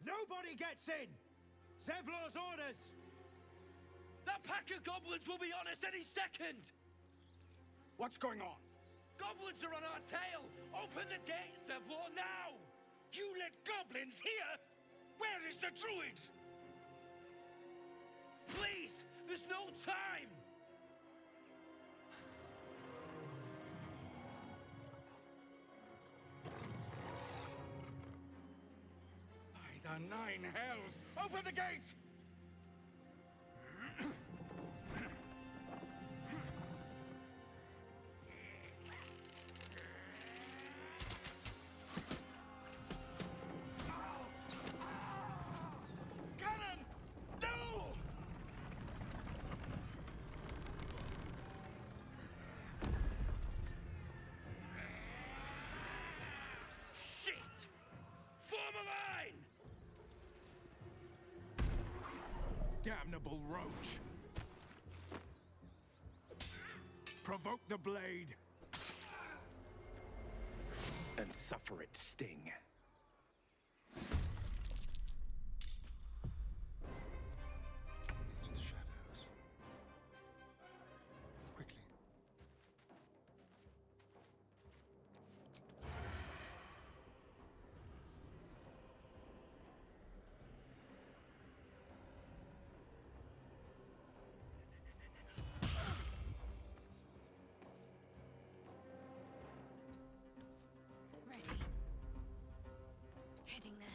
Nobody gets in! Zevlor's orders! That pack of goblins will be on us any second! What's going on? Goblins are on our tail! Open the gate, Zevlor, now! You let goblins here? Where is the druid? Please! There's no time! By the 9 hells! Open the gate! Cannon! No! Shit! Form a line! Damnable roach! Provoke the blade! And suffer its sting. Into the shadows. Quickly. Ready. Heading there.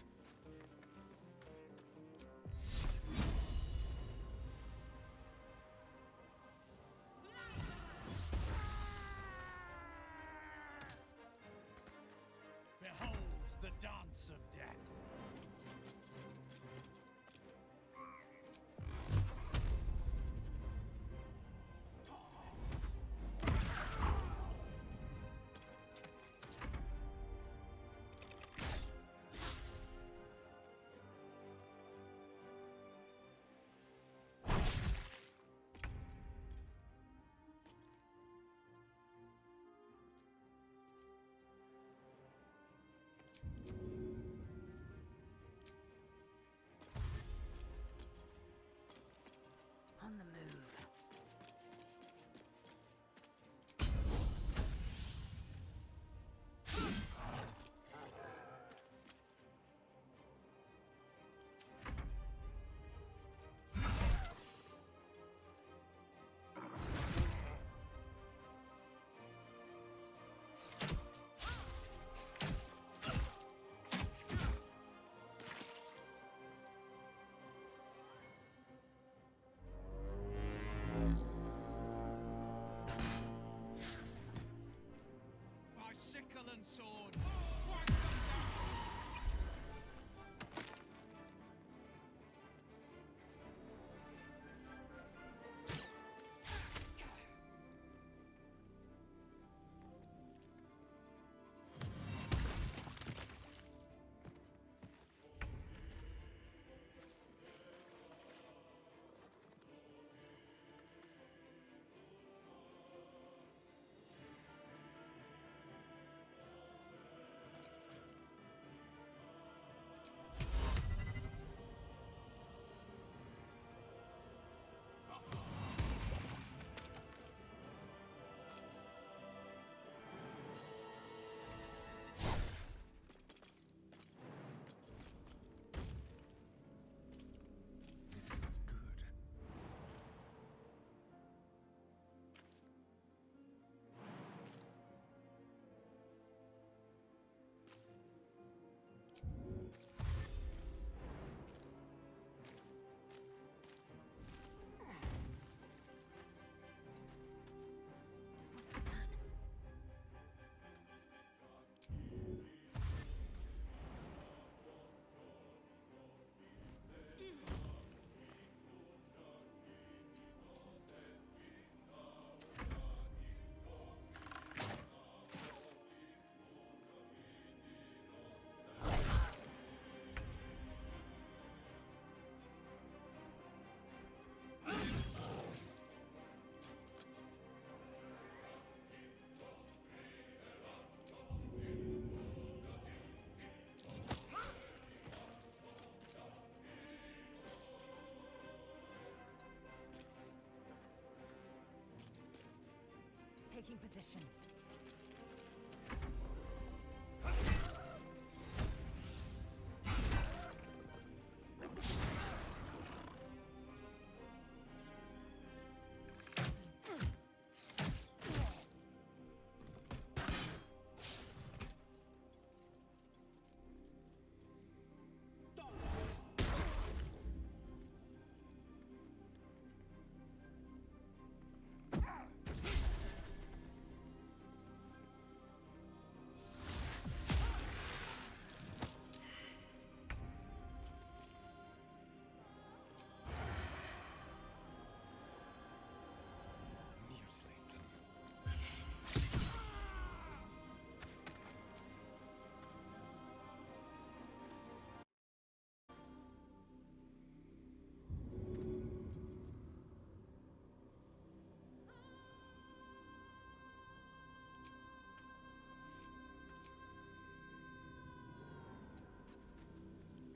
Behold the dance of death. Taking position.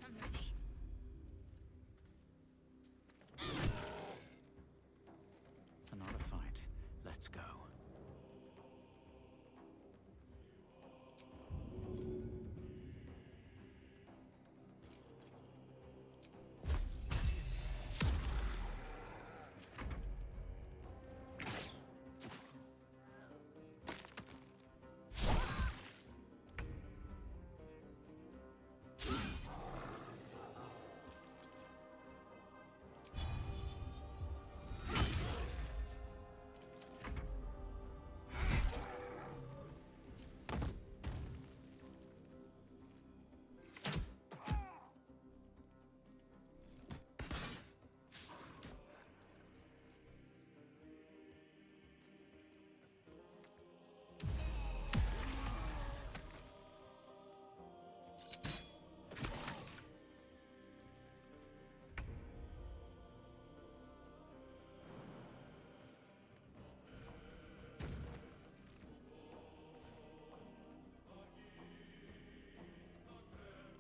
I'm ready. Another fight. Let's go.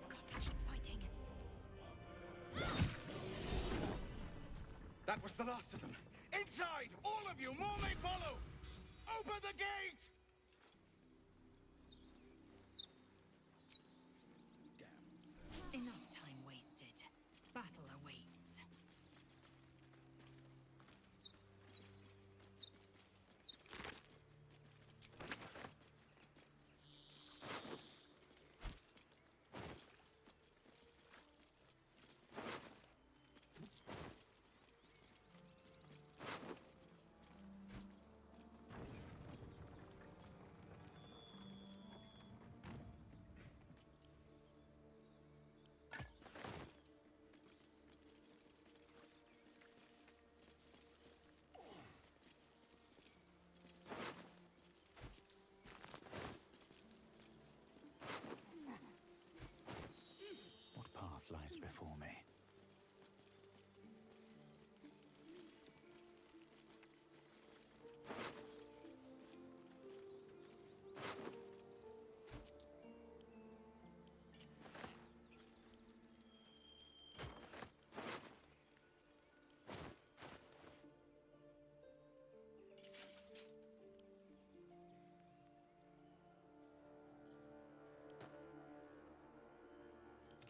Got to keep fighting. That was the last of them. Inside! All of you! More may follow! Open the gate! Enough time wasted. Battle awaits. What path lies before me?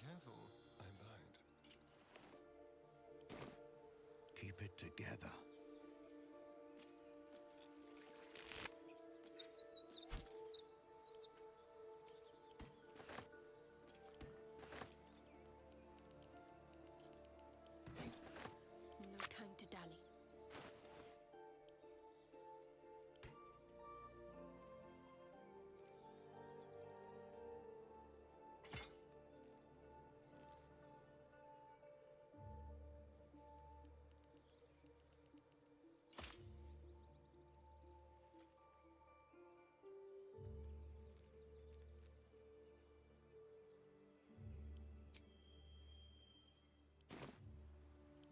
Careful, I bite. Keep it together. No time to dally.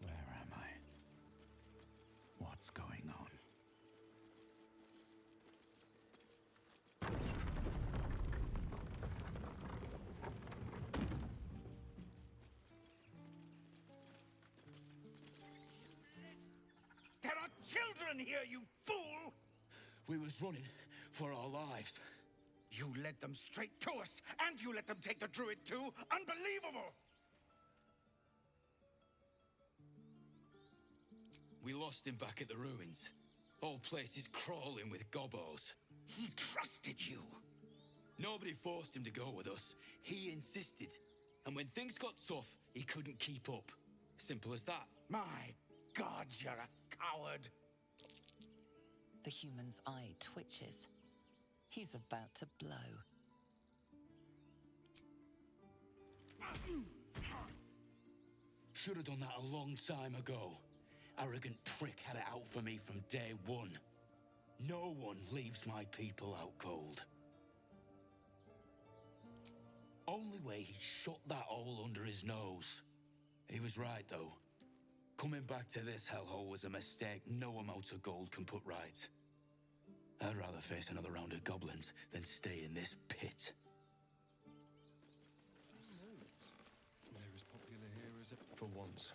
Where am I? What's going on? There are children here, you fool! We was running for our lives. You led them straight to us, and you let them take the druid too? Unbelievable! We lost him back at the ruins. Whole place is crawling with gobos. He trusted you. Nobody forced him to go with us. He insisted. And when things got tough, he couldn't keep up. Simple as that. My God, you're a coward. The human's eye twitches. He's about to blow. Should have done that a long time ago. Arrogant prick had it out for me from day one. No one leaves my people out cold. Only way he shut that hole under his nose. He was right, though. Coming back to this hellhole was a mistake no amount of gold can put right. I'd rather face another round of goblins than stay in this pit. They're as popular here as ever for once.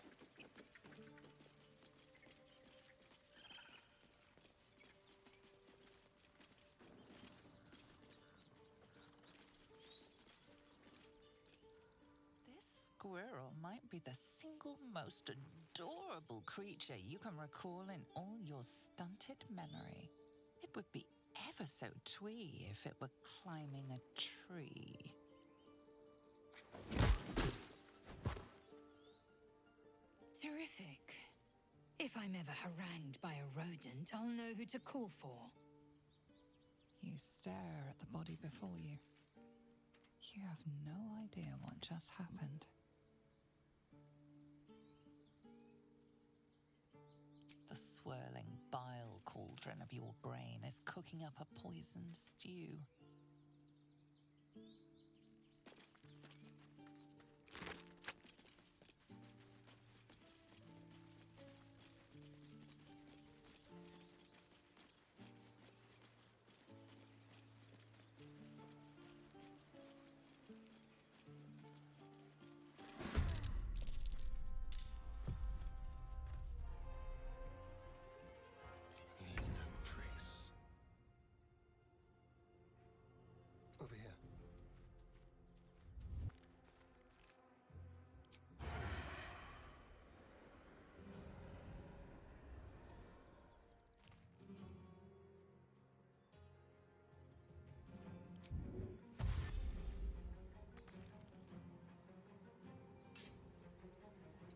This squirrel might be the single most adorable creature you can recall in all your stunted memory. It would be ever so twee if it were climbing a tree. Terrific. If I'm ever harangued by a rodent, I'll know who to call for. You stare at the body before you. You have no idea what just happened. The swirling bile cauldron of your brain is cooking up a poisoned stew. Leave no trace. Over here.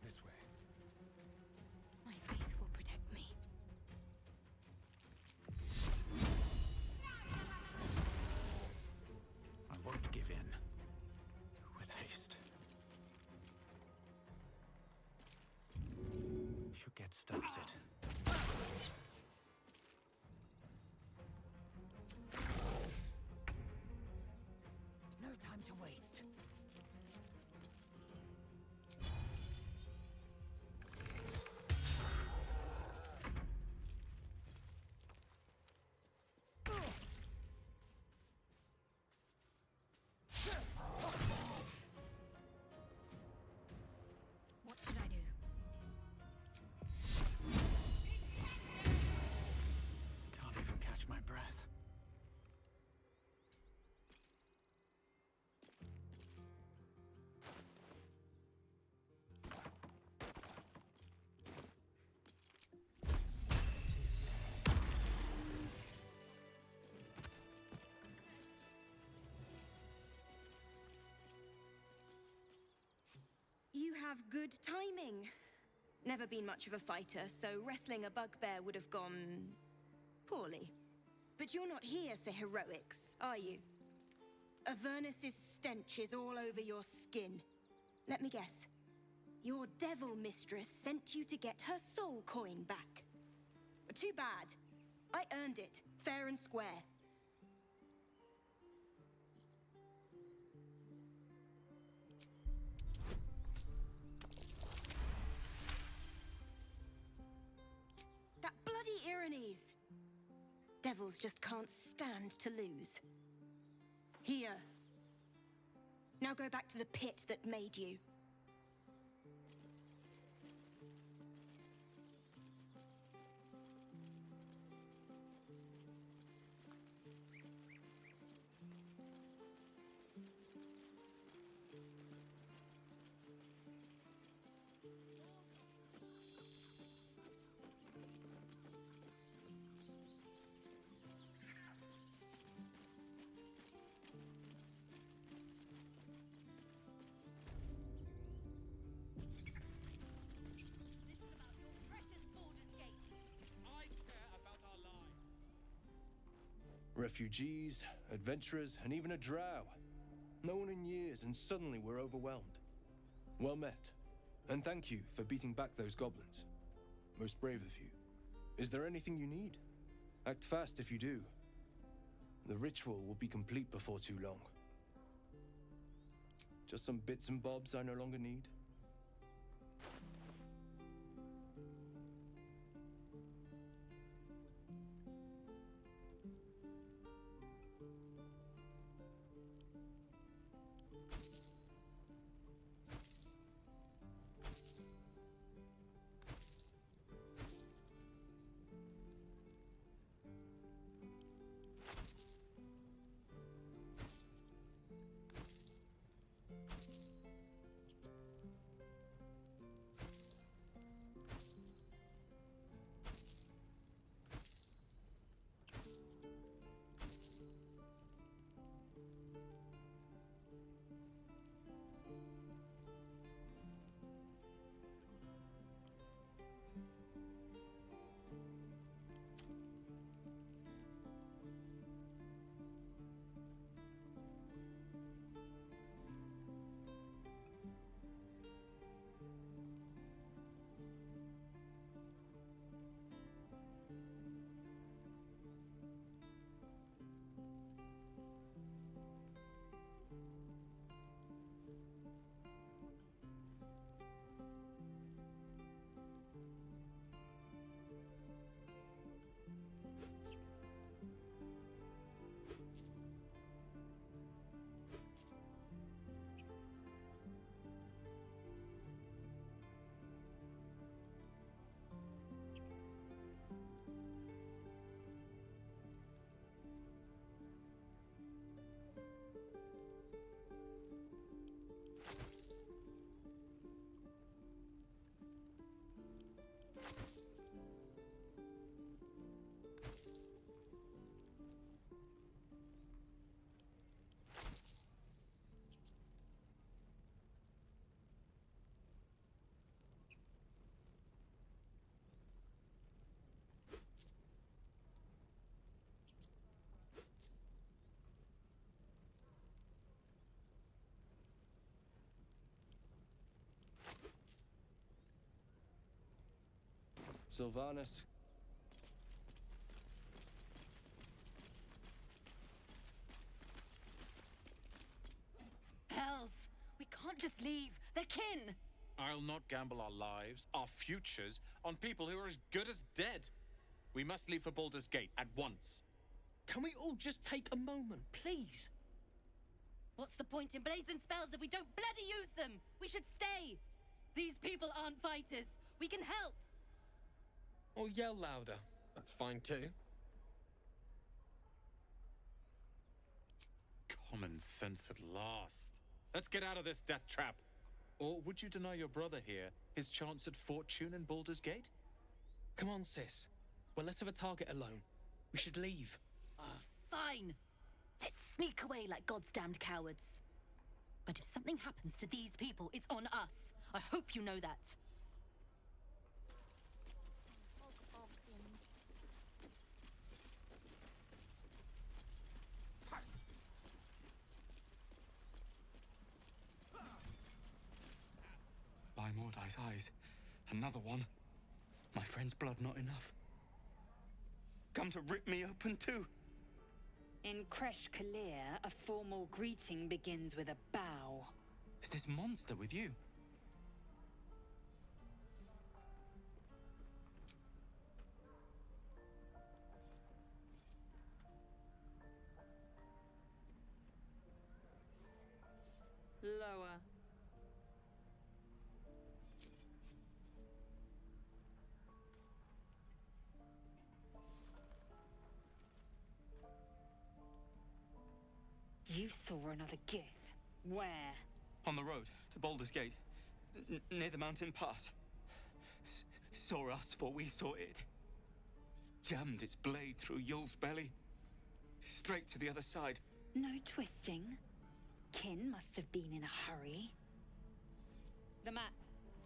This way. My faith will protect me. I won't give in. With haste. Should get started. No time to waste. What should I do? Can't even catch my breath. You have good timing. Never been much of a fighter, so wrestling a bugbear would have gone poorly. But you're not here for heroics, are you? Avernus's stench is all over your skin. Let me guess. Your devil mistress sent you to get her soul coin back. Too bad. I earned it, fair and square. That bloody Irenes! Devils just can't stand to lose. Here. Now go back to the pit that made you. Refugees, adventurers, and even a drow. No one in years, and suddenly we're overwhelmed. Well met. And thank you for beating back those goblins. Most brave of you. Is there anything you need? Act fast if you do. The ritual will be complete before too long. Just some bits and bobs I no longer need. Sylvanas. Hells! We can't just leave. They're kin! I'll not gamble our lives, our futures, on people who are as good as dead. We must leave for Baldur's Gate at once. Can we all just take a moment, please? What's the point in blades and spells if we don't bloody use them? We should stay! These people aren't fighters. We can help! Or yell louder. That's fine too. Common sense at last. Let's get out of this death trap. Or would you deny your brother here his chance at fortune in Baldur's Gate? Come on, sis. We're less of a target alone. We should leave. Fine. Let's sneak away like God's damned cowards. But if something happens to these people, it's on us. I hope you know that. By Mordai's eyes, another one. My friend's blood not enough. Come to rip me open too. In Kresh Kalir, a formal greeting begins with a bow. Is this monster with you? Lower. You saw another Gith. Where? On the road to Baldur's Gate, near the mountain pass. Saw us, for we saw it. Jammed its blade through Yul's belly. Straight to the other side. No twisting. Kin must have been in a hurry. The map.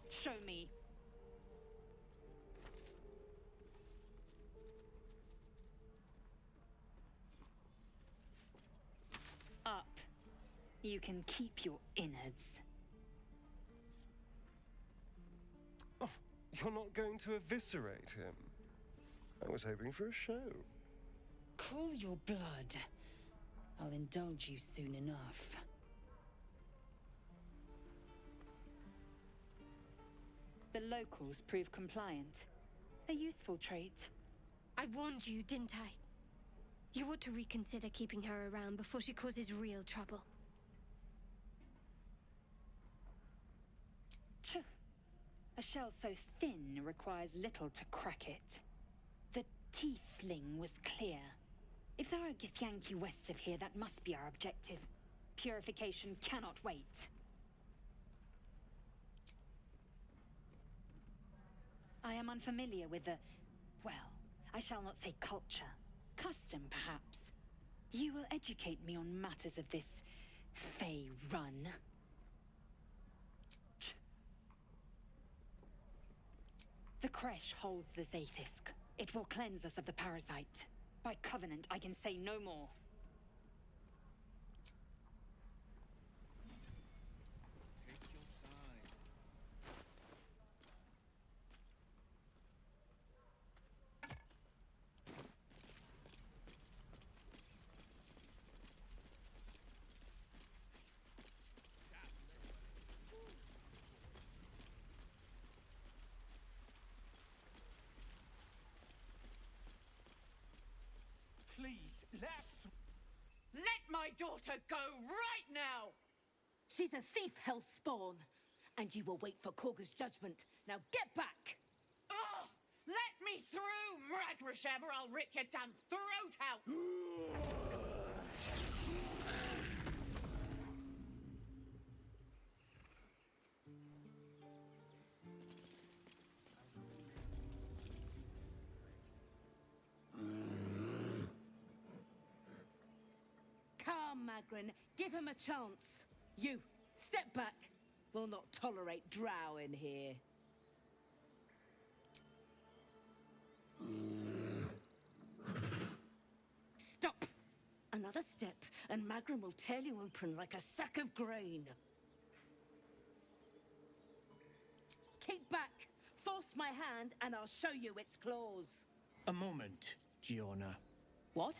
Show me. You can keep your innards. Oh, you're not going to eviscerate him? I was hoping for a show. Cool your blood. I'll indulge you soon enough. The locals prove compliant. A useful trait. I warned you, didn't I? You ought to reconsider keeping her around before she causes real trouble. A shell so thin requires little to crack it. The tiefling was clear. If there are Githyanki west of here, that must be our objective. Purification cannot wait. I am unfamiliar with the... well, I shall not say culture. Custom, perhaps. You will educate me on matters of this... Fey run. The creche holds the Zaithisk. It will cleanse us of the parasite. By covenant, I can say no more. Take your time. Please, Let my daughter go right now! She's a thief, hellspawn. And you will wait for Korga's judgment. Now get back! Oh, let me through, Mragrashem, or I'll rip your damn throat out! Come, Magrin. Give him a chance. You, step back. We'll not tolerate drow in here. Stop! Another step, and Magrin will tear you open like a sack of grain. Keep back! Force my hand, and I'll show you its claws. A moment, Giona. What?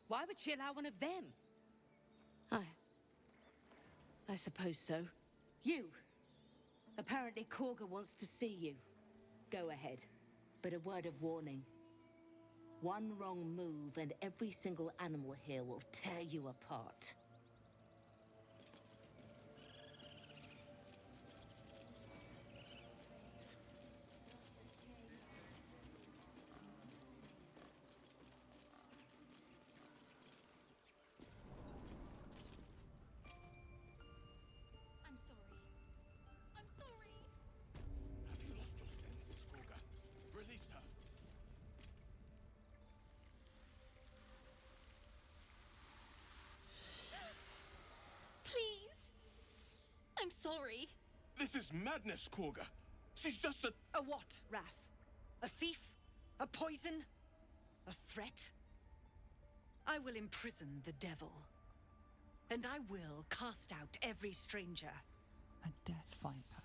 Why would she allow one of them? I suppose so. You! Apparently Korga wants to see you. Go ahead. But a word of warning. One wrong move and every single animal here will tear you apart. I'm sorry. I'm sorry. Have you lost your senses, Korga? Release her. Please. I'm sorry. This is madness, Korga. She's just a... A what, Wrath? A thief? A poison? A threat? I will imprison the devil. And I will cast out every stranger. A death viper.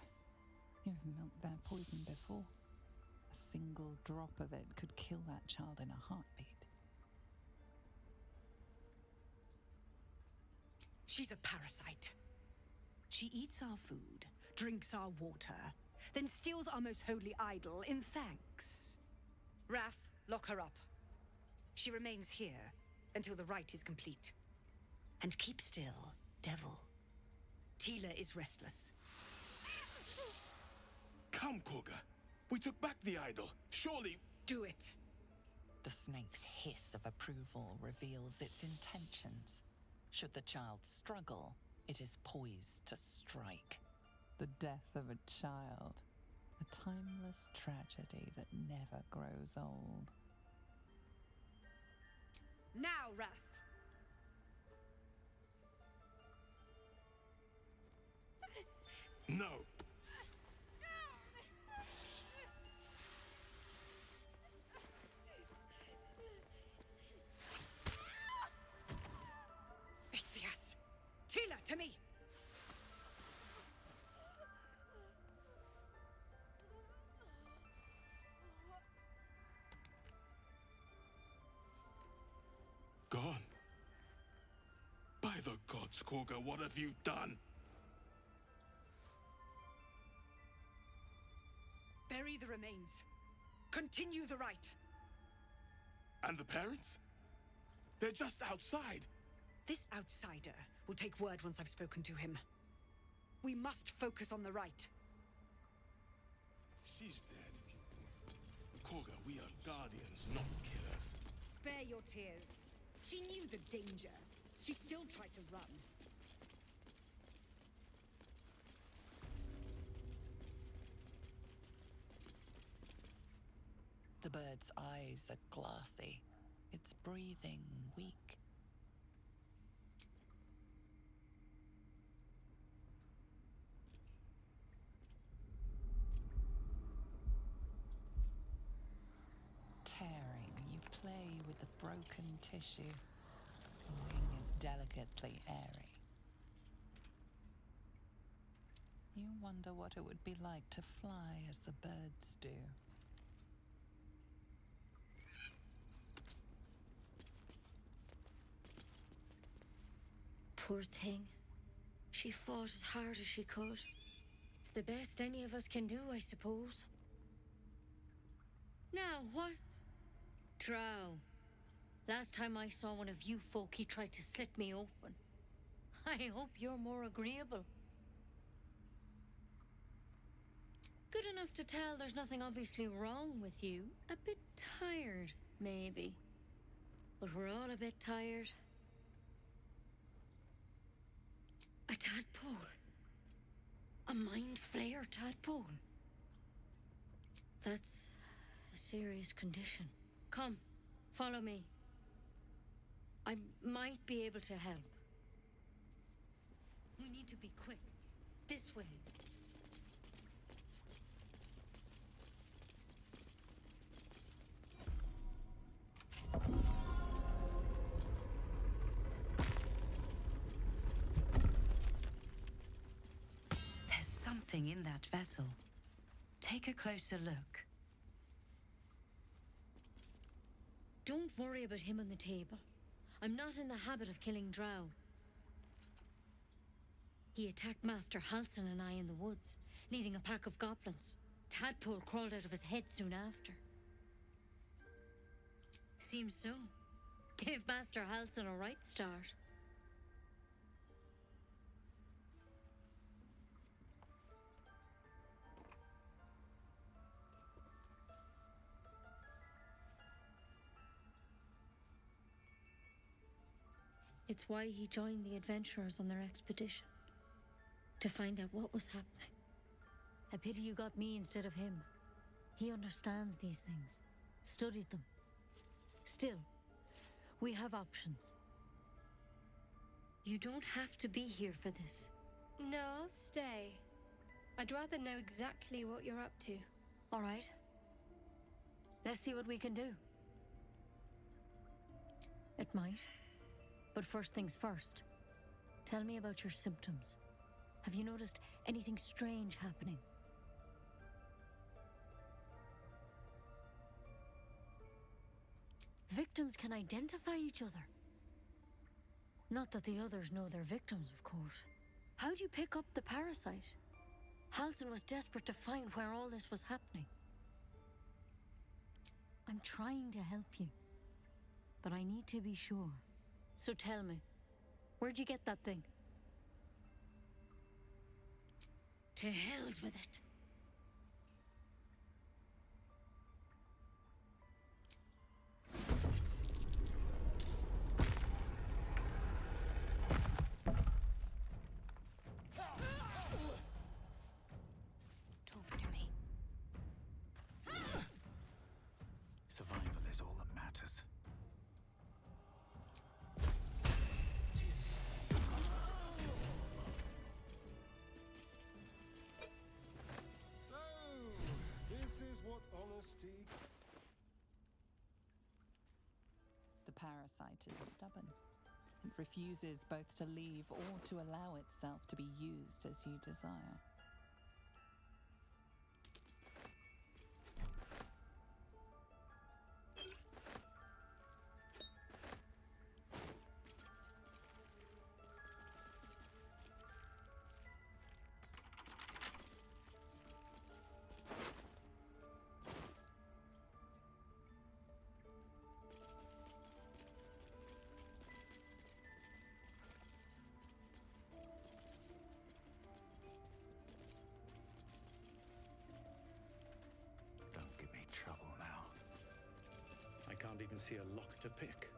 You've milked their poison before. A single drop of it could kill that child in a heartbeat. She's a parasite. She eats our food, drinks our water, then steals our most holy idol in thanks. Wrath, lock her up. She remains here until the rite is complete. And keep still, devil. Tila is restless. Come, Korga. We took back the idol. Surely... Do it. The snake's hiss of approval reveals its intentions. Should the child struggle, it is poised to strike. The death of a child. A timeless tragedy that never grows old. Now, Wrath. No. Ithias! Tila! to me! Gone. By the gods, Korga, what have you done? Bury the remains. Continue the rite. And the parents? They're just outside. This outsider will take word once I've spoken to him. We must focus on the rite. She's dead. Korga, we are guardians, not killers. Spare your tears. She knew the danger. She still tried to run. The bird's eyes are glassy. Its breathing weak. Tearing, you play with the broken tissue. The wing is delicately airy. You wonder what it would be like to fly as the birds do. Poor thing. She fought as hard as she could. It's the best any of us can do, I suppose. Now, what? Drow. Last time I saw one of you folk, he tried to slit me open. I hope you're more agreeable. Good enough to tell there's nothing obviously wrong with you. A bit tired, maybe. But we're all a bit tired. A tadpole. A mind flayer tadpole. That's a serious condition. Come, follow me. I might be able to help. We need to be quick. This way. There's something in that vessel. Take a closer look. Don't worry about him on the table. I'm not in the habit of killing drow. He attacked Master Halsin and I in the woods, leading a pack of goblins. Tadpole crawled out of his head soon after. Seems so. Gave Master Halsin a right start. It's why he joined the adventurers on their expedition. To find out what was happening. A pity you got me instead of him. He understands these things. Studied them. Still, we have options. You don't have to be here for this. No, I'll stay. I'd rather know exactly what you're up to. All right. Let's see what we can do. It might. But first things first. Tell me about your symptoms. Have you noticed anything strange happening? Victims can identify each other. Not that the others know they're victims, of course. How'd you pick up the parasite? Halsin was desperate to find where all this was happening. I'm trying to help you. But I need to be sure. So tell me, where'd you get that thing? To hell's with it. Talk to me. Survival is all that matters. What honesty... The parasite is stubborn. It refuses both to leave or to allow itself to be used as you desire. Don't give me trouble now. I can't even see a lock to pick.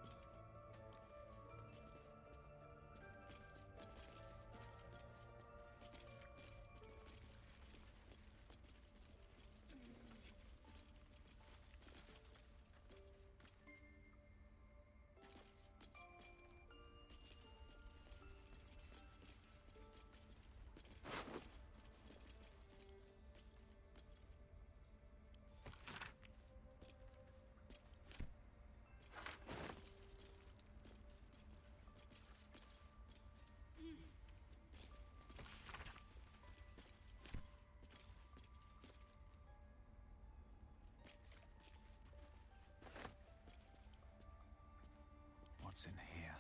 What's in here?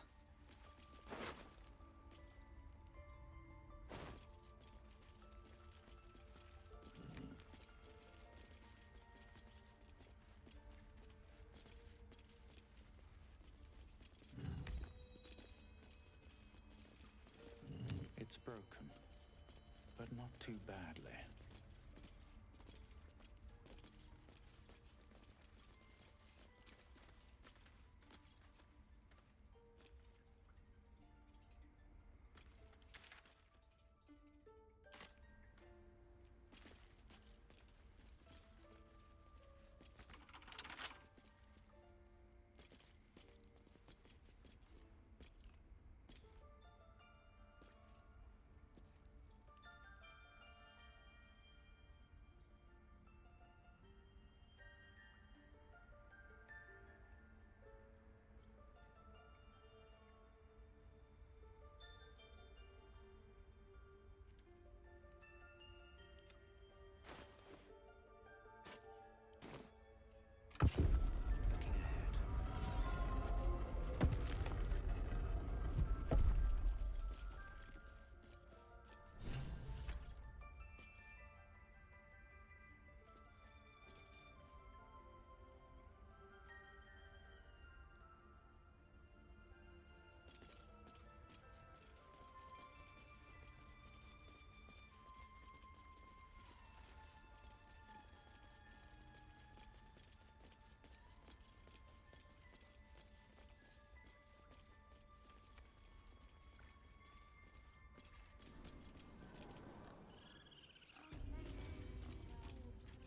It's broken, but not too badly.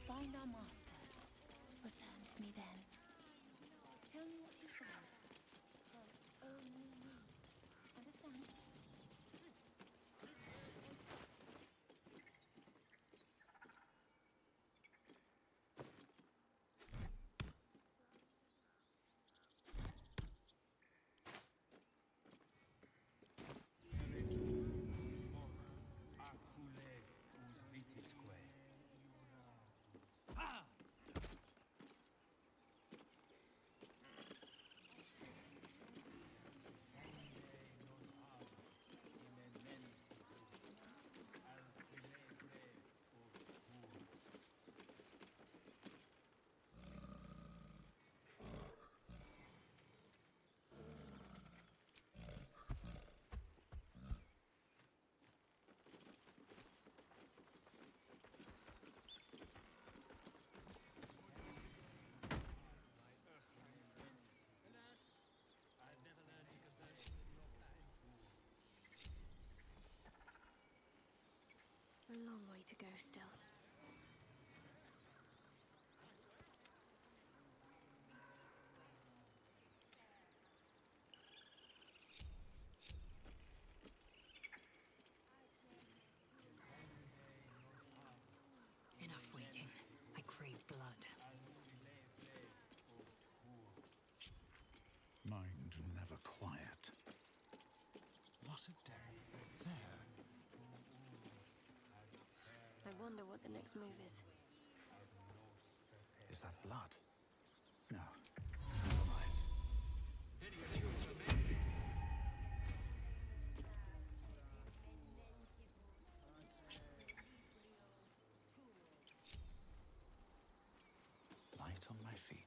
Find our master. Return to me then. Tell me what you found. Tell only me. Understand? A long way to go still. Enough waiting. I crave blood. Mind never quiet. Sit down. There. I wonder what the next move is. Is that blood? No. Never mind. Light on my feet.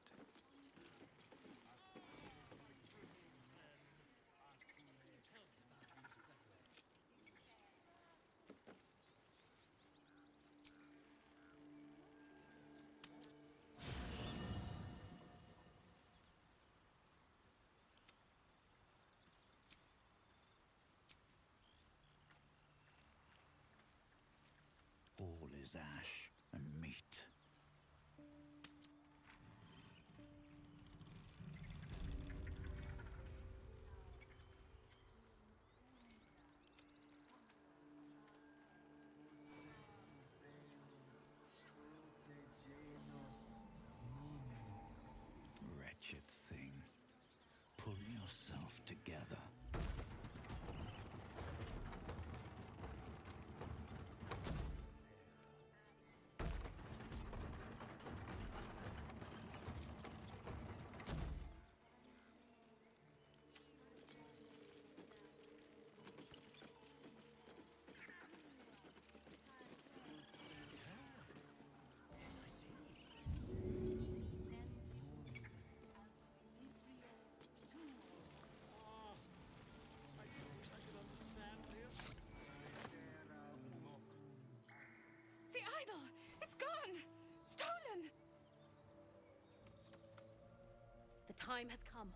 All is ash and meat. Wretched thing. Pull yourself together. The idol! It's gone! Stolen! The time has come.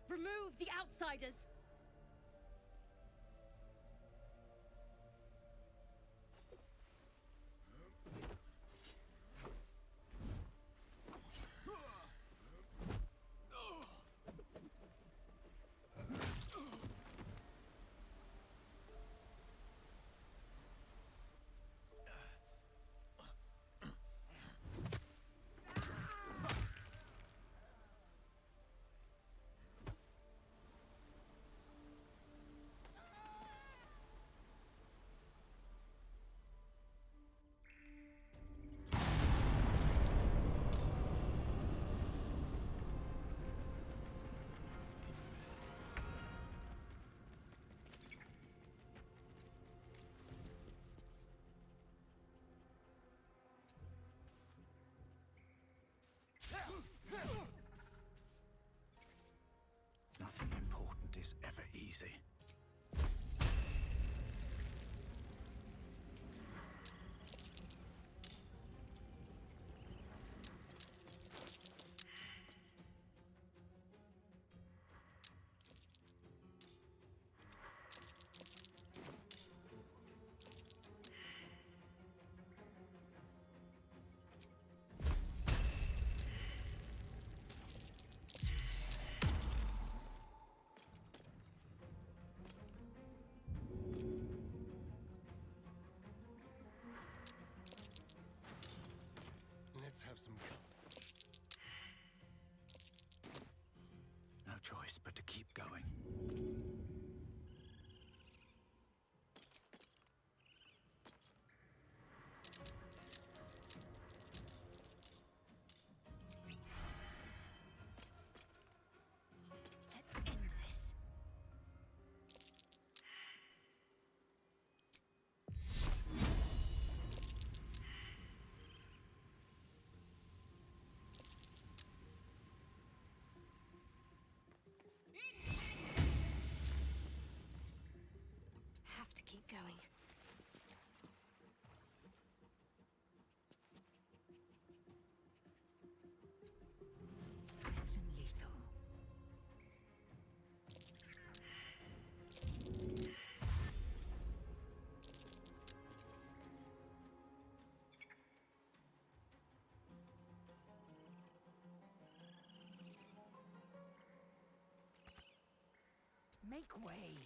Remove the outsiders! Nothing important is ever easy. Let's have some company. No choice but to keep going. Let's end this. Have to keep going. Swift and lethal. Make way.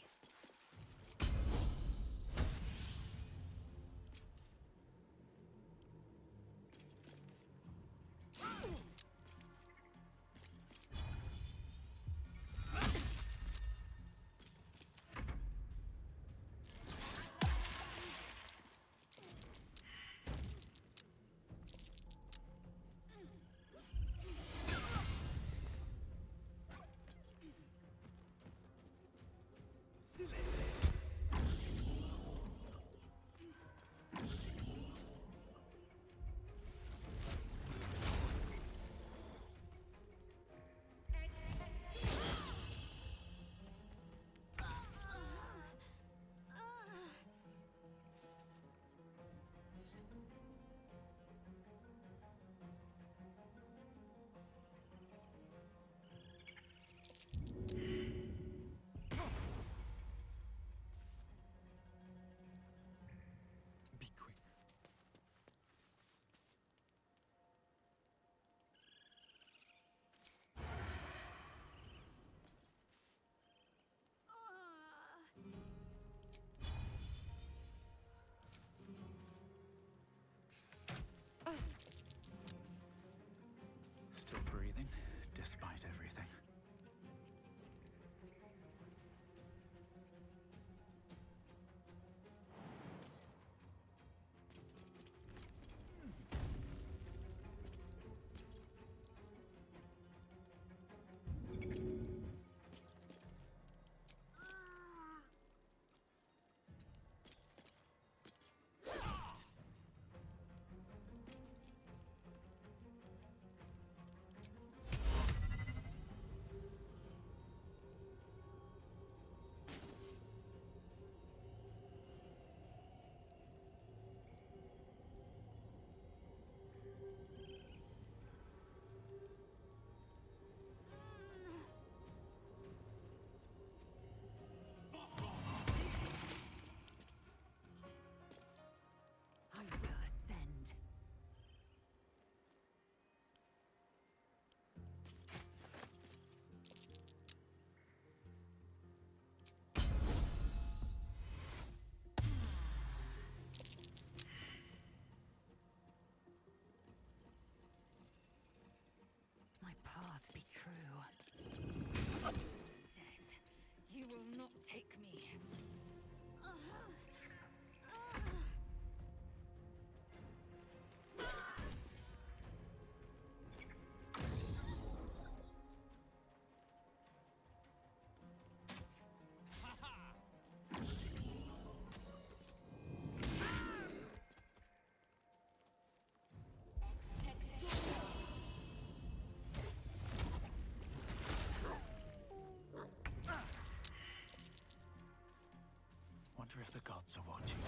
gods are watching me.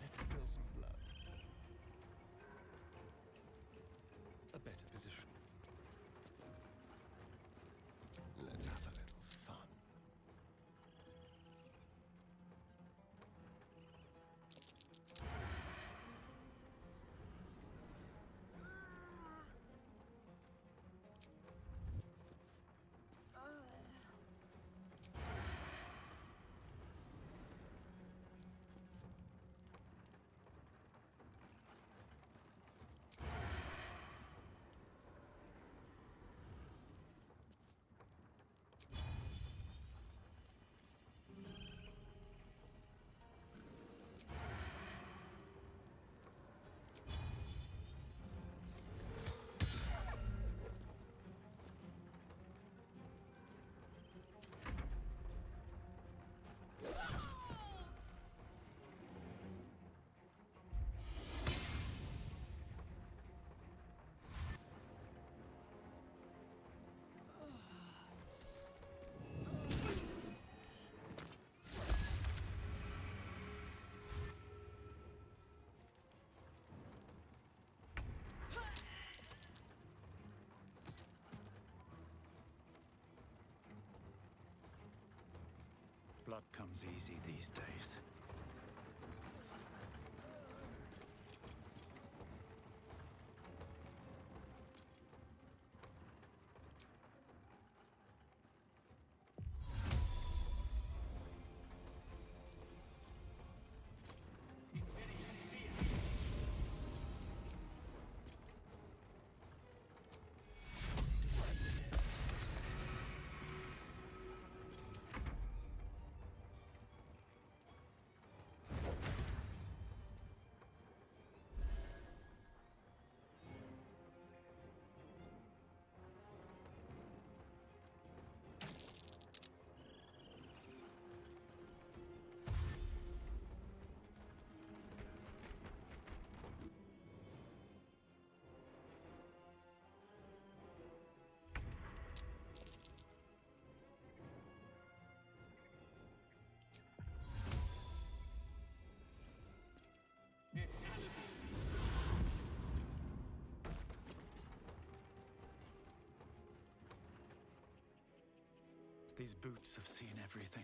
Let's spill some blood. A better position. Let's have a little fun. Blood comes easy these days. These boots have seen everything.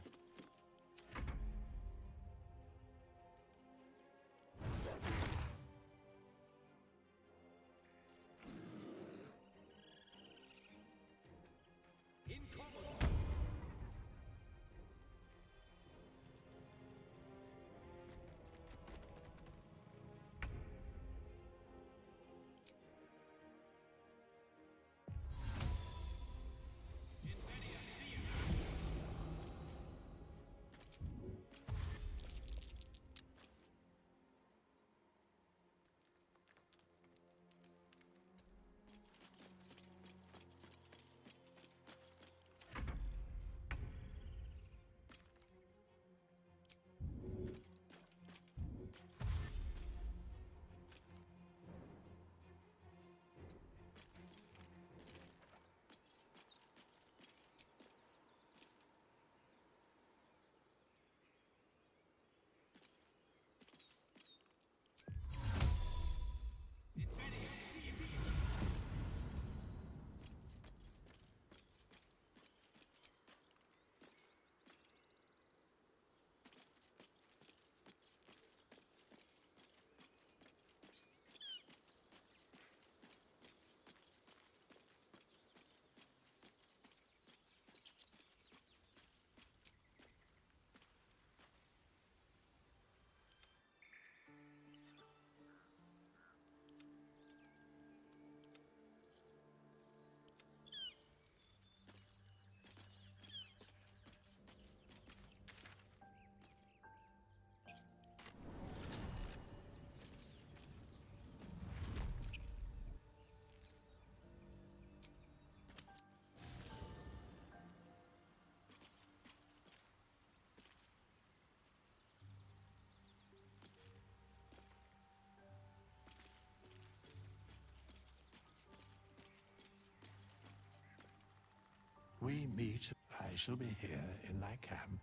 We meet. I shall be here in thy camp.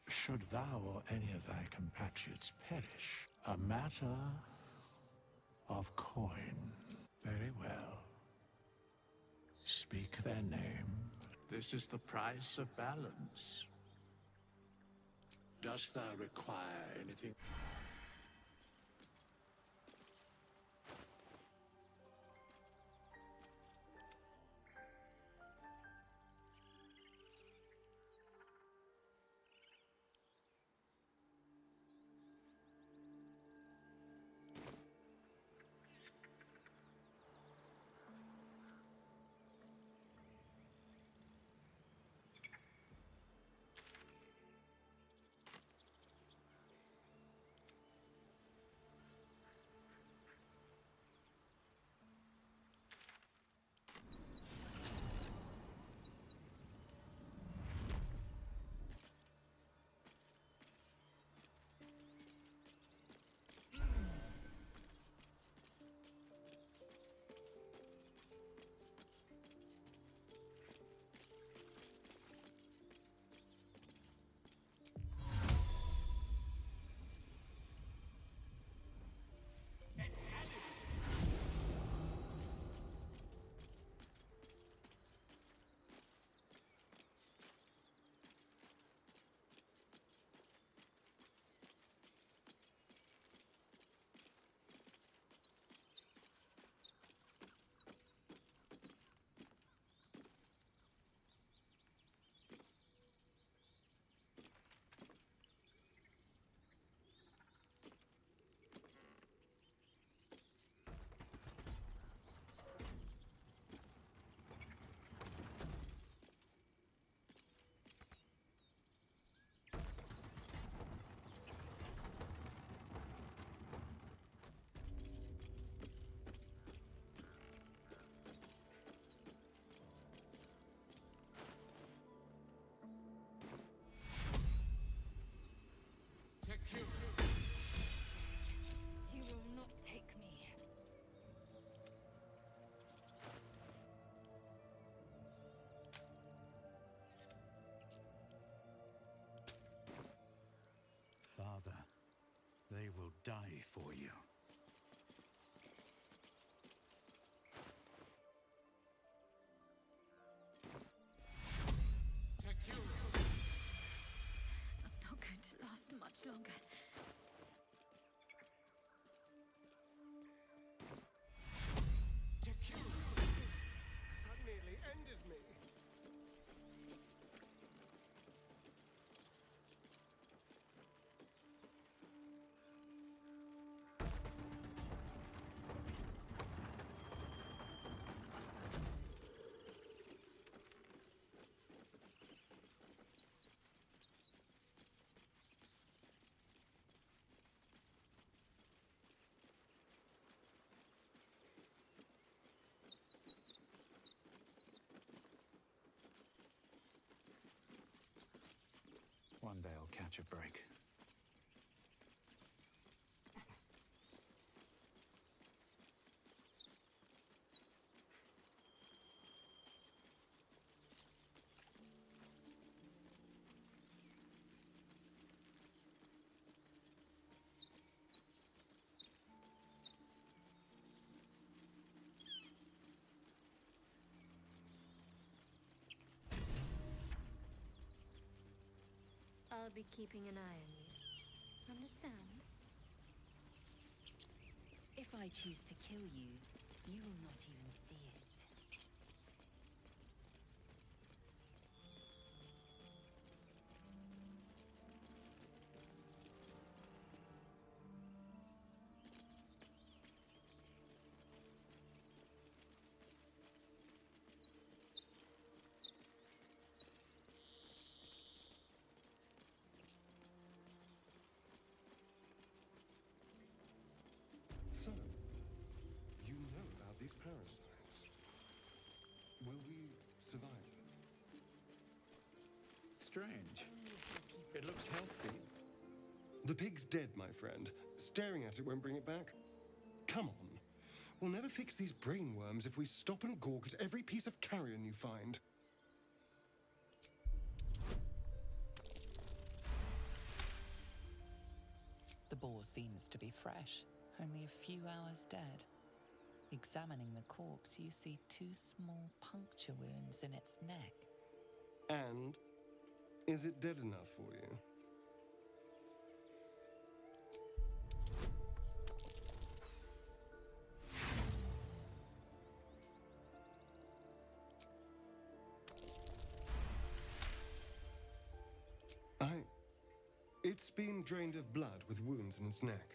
Should thou or any of thy compatriots perish, a matter of coin. Very well. Speak their name. This is the price of balance. Dost thou require anything? You will not take me. Father, they will die for you. I'm not going to last much longer. That nearly ended me. One day I'll catch a break. I'll be keeping an eye on you. Understand? If I choose to kill you, you will not even see it. So, you know about these parasites. Will we survive them? Strange. It looks healthy. The pig's dead, my friend. Staring at it won't bring it back. Come on. We'll never fix these brain worms if we stop and gawk at every piece of carrion you find. The boar seems to be fresh, only a few hours dead. Examining the corpse, you see 2 small puncture wounds in its neck. And is it dead enough for you? It's been drained of blood with wounds in its neck.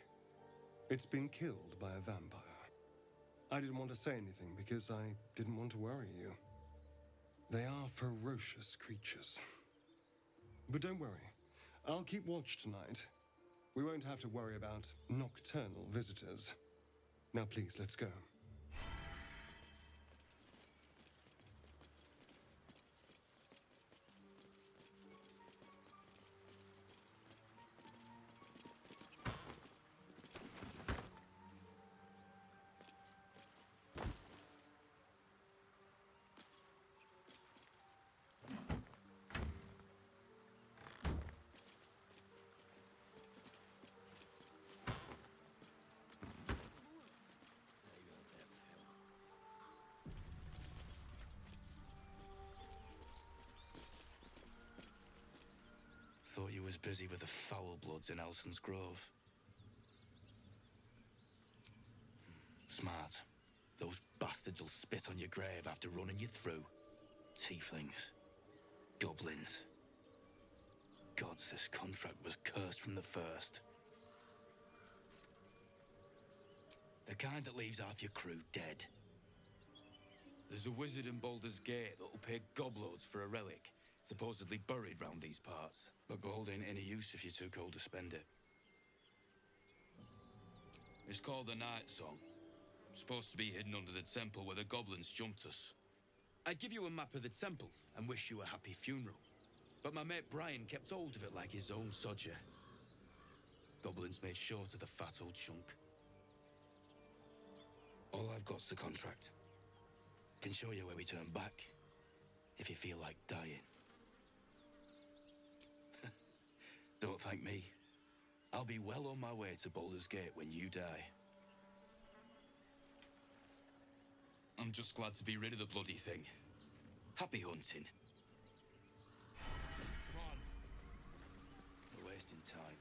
It's been killed by a vampire. I didn't want to say anything because I didn't want to worry you. They are ferocious creatures. But don't worry, I'll keep watch tonight. We won't have to worry about nocturnal visitors. Now please, let's go. Thought you was busy with the foul bloods in Elson's Grove. Smart. Those bastards will spit on your grave after running you through. Tieflings. Goblins. Gods, this contract was cursed from the first. The kind that leaves half your crew dead. There's a wizard in Baldur's Gate that'll pay gobloads for a relic, supposedly buried round these parts. But gold ain't any use if you're too cold to spend it. It's called the Night Song. Supposed to be hidden under the temple where the goblins jumped us. I'd give you a map of the temple and wish you a happy funeral. But my mate Brian kept hold of it like his own sodger. Goblins made short of the fat old chunk. All I've got's the contract. Can show you where we turn back, if you feel like dying. Don't thank me. I'll be well on my way to Baldur's Gate when you die. I'm just glad to be rid of the bloody thing. Happy hunting. Come on. We're wasting time.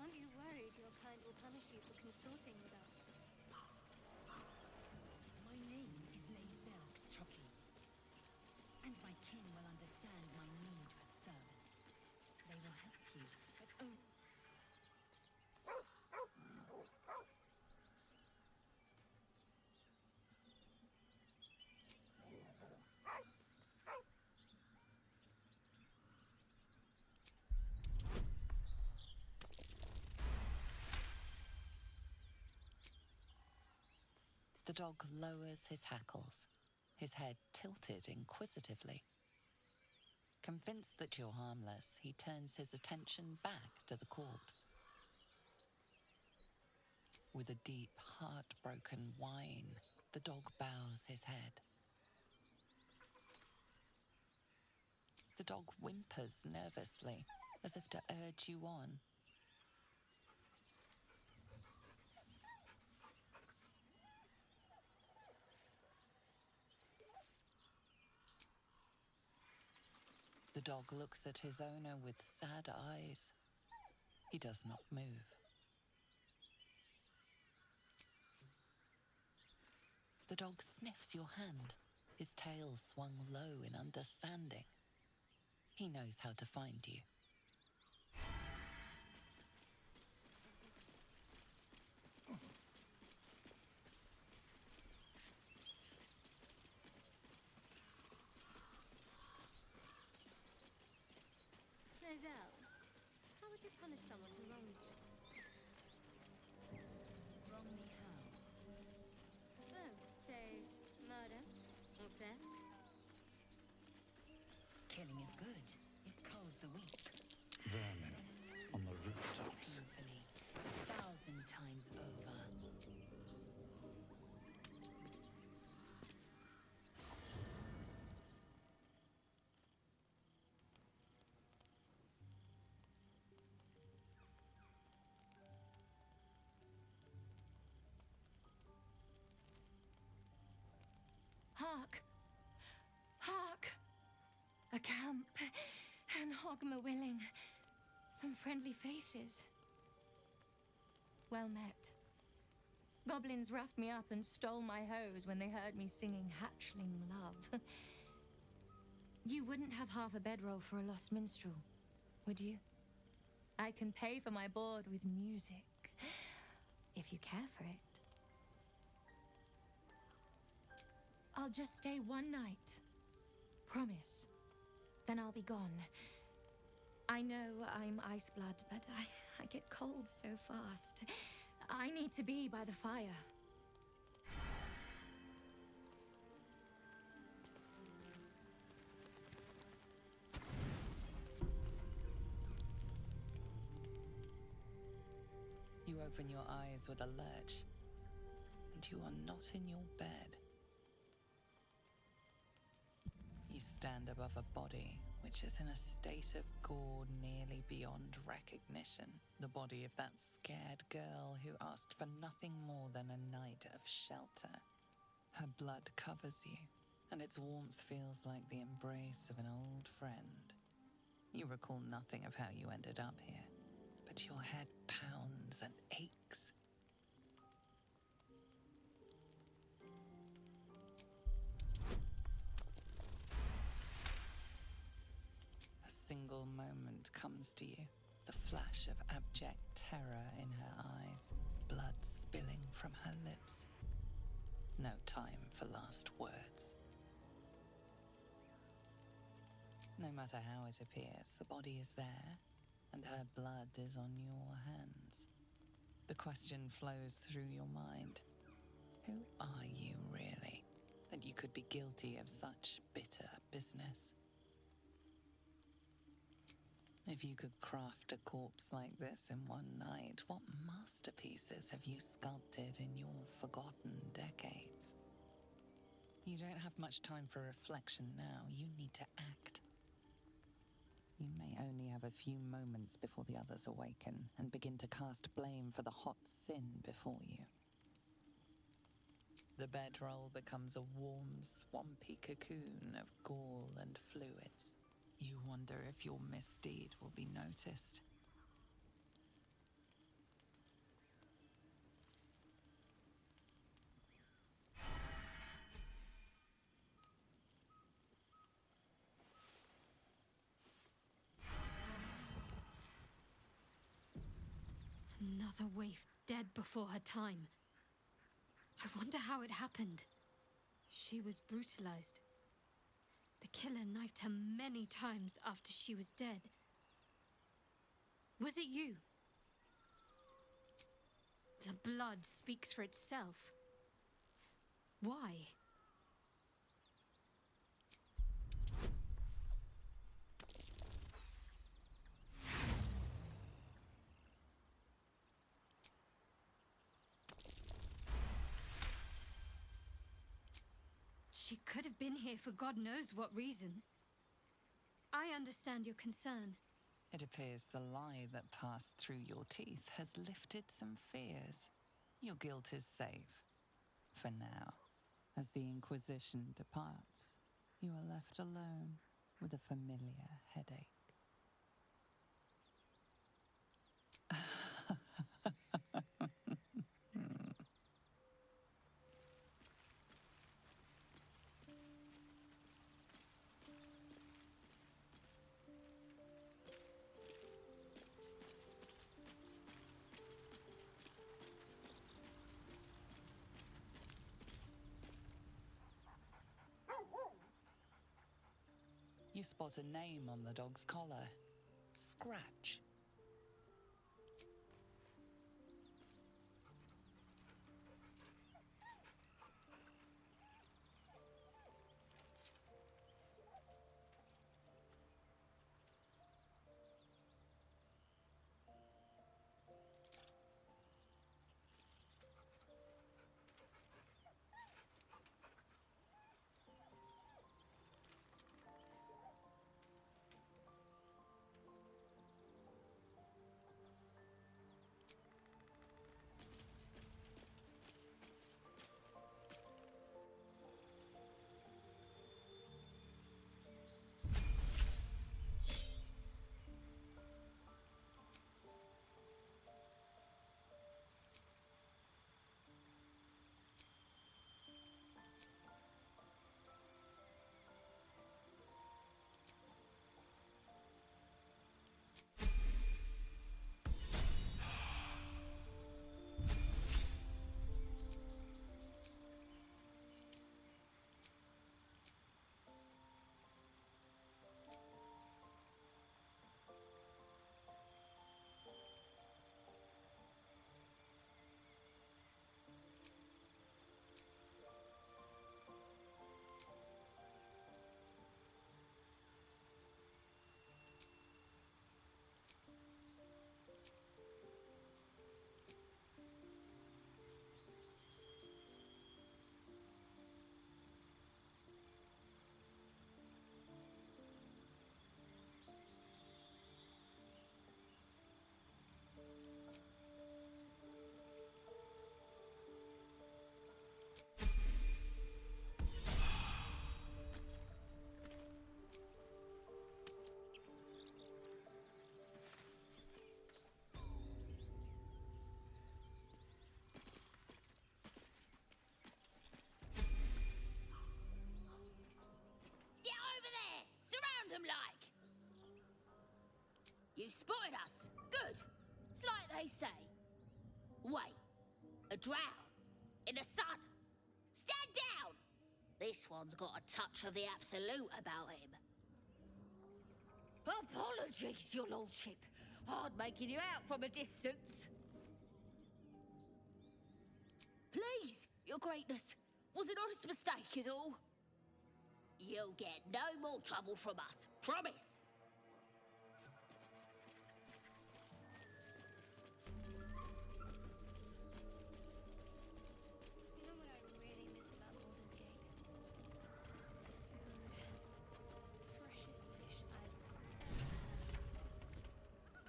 Aren't you worried your kind will punish you for consorting with us? My name is Lae'zel Chucky, and my kin will understand my need for servants. They will help you, but only... The dog lowers his hackles, his head tilted inquisitively. Convinced that you're harmless, he turns his attention back to the corpse. With a deep, heartbroken whine, the dog bows his head. The dog whimpers nervously, as if to urge you on. The dog looks at his owner with sad eyes. He does not move. The dog sniffs your hand, his tail swung low in understanding. He knows how to find you. punish someone who wronged you? Wrong me how? Oh, say, murder or theft? Killing is good. It culls the weak. Vermin on the rooftops. Painfully. 1,000 times over. Hark! Hark! A camp, and Hogma willing. Some friendly faces. Well met. Goblins roughed me up and stole my hose when they heard me singing hatchling love. You wouldn't have half a bedroll for a lost minstrel, would you? I can pay for my board with music, if you care for it. I'll just stay one night. Promise. Then I'll be gone. I know I'm ice blood, but I get cold so fast. I need to be by the fire. You open your eyes with a lurch, and you are not in your bed. You stand above a body which is in a state of gore nearly beyond recognition. The body of that scared girl who asked for nothing more than a night of shelter. Her blood covers you, and its warmth feels like the embrace of an old friend. You recall nothing of how you ended up here, but your head pounds and aches. A single moment comes to you, the flash of abject terror in her eyes, blood spilling from her lips. No time for last words. No matter how it appears, the body is there, and her blood is on your hands. The question flows through your mind. Who are you, really, that you could be guilty of such bitter business? If you could craft a corpse like this in one night, what masterpieces have you sculpted in your forgotten decades? You don't have much time for reflection now. You need to act. You may only have a few moments before the others awaken and begin to cast blame for the hot sin before you. The bedroll becomes a warm, swampy cocoon of gall and fluids. You wonder if your misdeed will be noticed. Another waif dead before her time. I wonder how it happened. She was brutalized. The killer knifed her many times after she was dead. Was it you? The blood speaks for itself. Why? She could have been here for God knows what reason. I understand your concern. It appears the lie that passed through your teeth has lifted some fears. Your guilt is safe. For now. As the Inquisition departs, you are left alone with a familiar headache. You spot a name on the dog's collar. Scratch. You spotted us. Good. It's like they say. Wait. A drow. In the sun. Stand down! This one's got a touch of the absolute about him. Apologies, your lordship. Hard making you out from a distance. Please, your greatness. Was an honest mistake is all. You'll get no more trouble from us. Promise. You know what I really miss about Baldur's Gate? Food. Freshest fish I've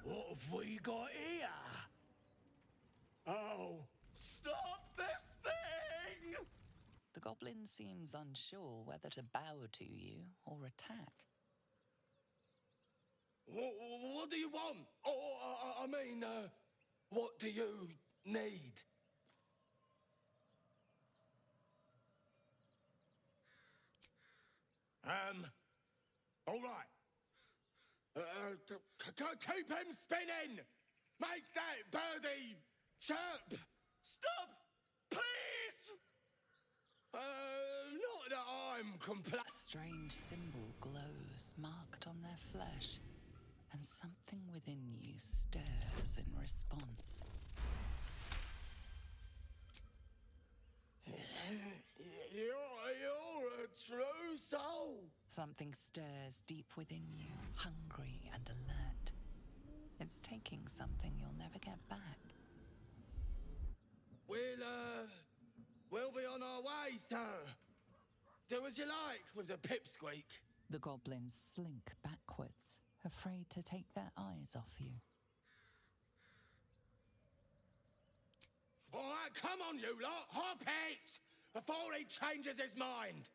What have we got here? Oh, stop this thing! The goblin seems unsure whether to bow to you or attack. What do you want? I mean, what do you need? All right. Keep him spinning! Make that birdie chirp! Stop! Please! Not that I'm A strange symbol glows, marked on their flesh, and something within you stirs in response. You're a true soul. Something stirs deep within you, hungry and alert. It's taking something you'll never get back. We'll be on our way, sir. Do as you like with the pipsqueak. The goblins slink backwards, afraid to take their eyes off you. All right, come on, you lot. Hop it! Before he changes his mind.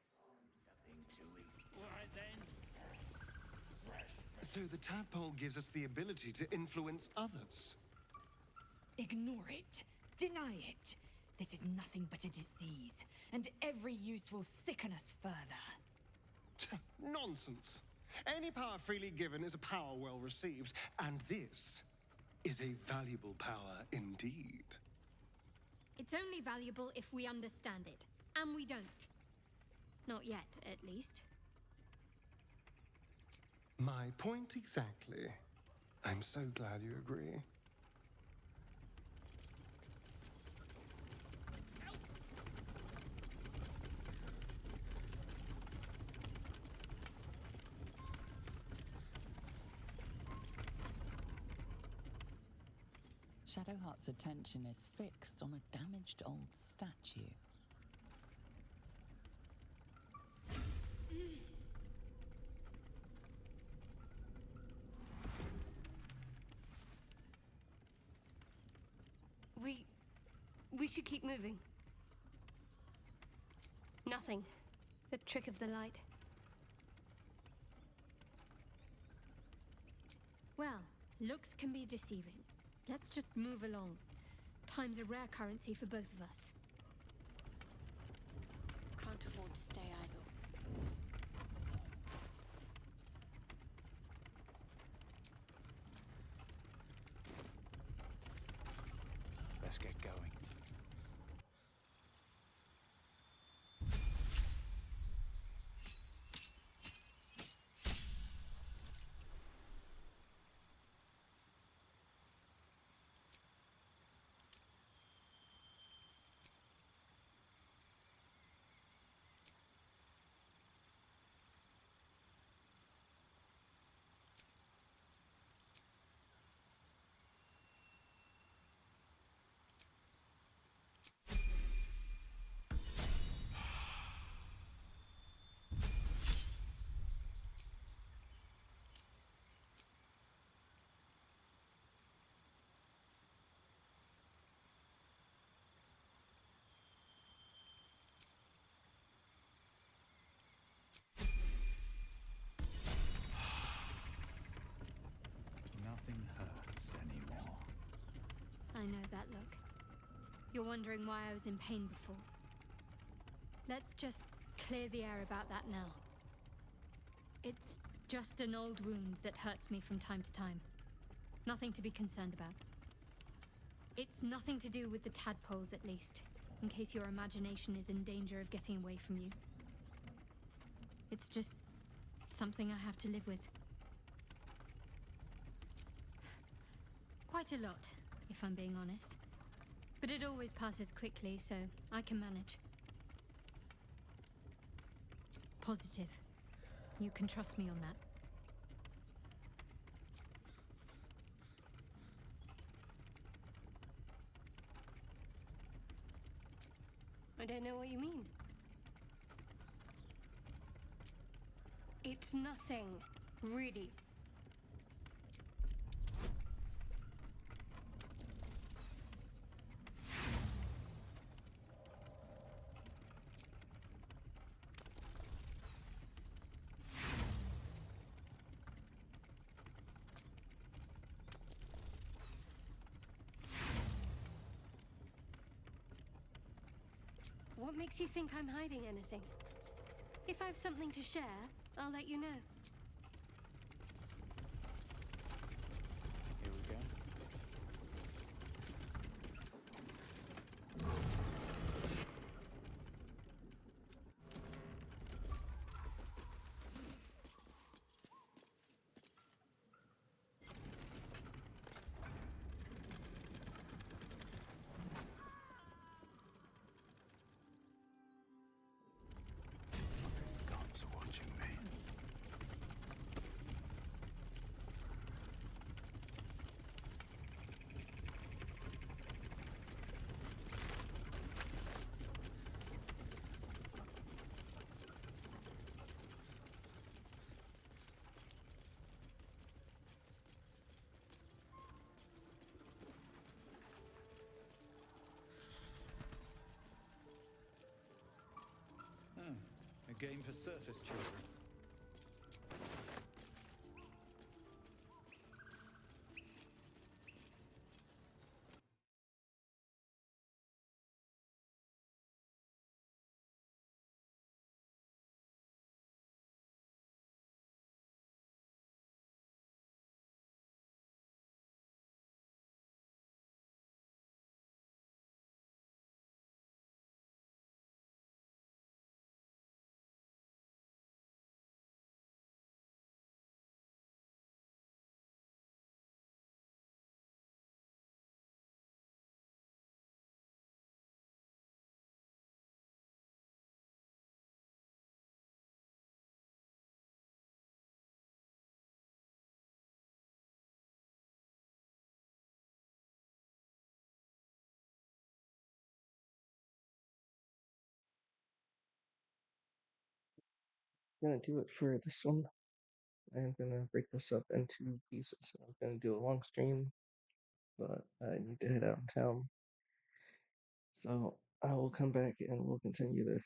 Nothing to eat. All right, then. So the tadpole gives us the ability to influence others. Ignore it. Deny it. This is nothing but a disease, and every use will sicken us further. Nonsense. Any power freely given is a power well received, and this is a valuable power indeed. It's only valuable if we understand it, and we don't. Not yet, at least. My point exactly. I'm so glad you agree. Shadowheart's attention is fixed on a damaged old statue. We should keep moving. Nothing. The trick of the light. Well, looks can be deceiving. Let's just move along. Time's a rare currency for both of us. Can't afford to stay idle. Let's get going. Nothing hurts anymore. I know that look. You're wondering why I was in pain before. Let's just clear the air about that now. It's just an old wound that hurts me from time to time. Nothing to be concerned about. It's nothing to do with the tadpoles, at least, in case your imagination is in danger of getting away from you. It's just something I have to live with. Quite a lot, if I'm being honest. But it always passes quickly, so I can manage. Positive. You can trust me on that. I don't know what you mean. It's nothing, really. What makes you think I'm hiding anything? If I have something to share, I'll let you know. Here we go. If the gods are watching me. A game for surface children. Gonna do it for this one. I'm gonna break this up into pieces. I'm gonna do a long stream, but I need to head out of town. So I will come back and we'll continue this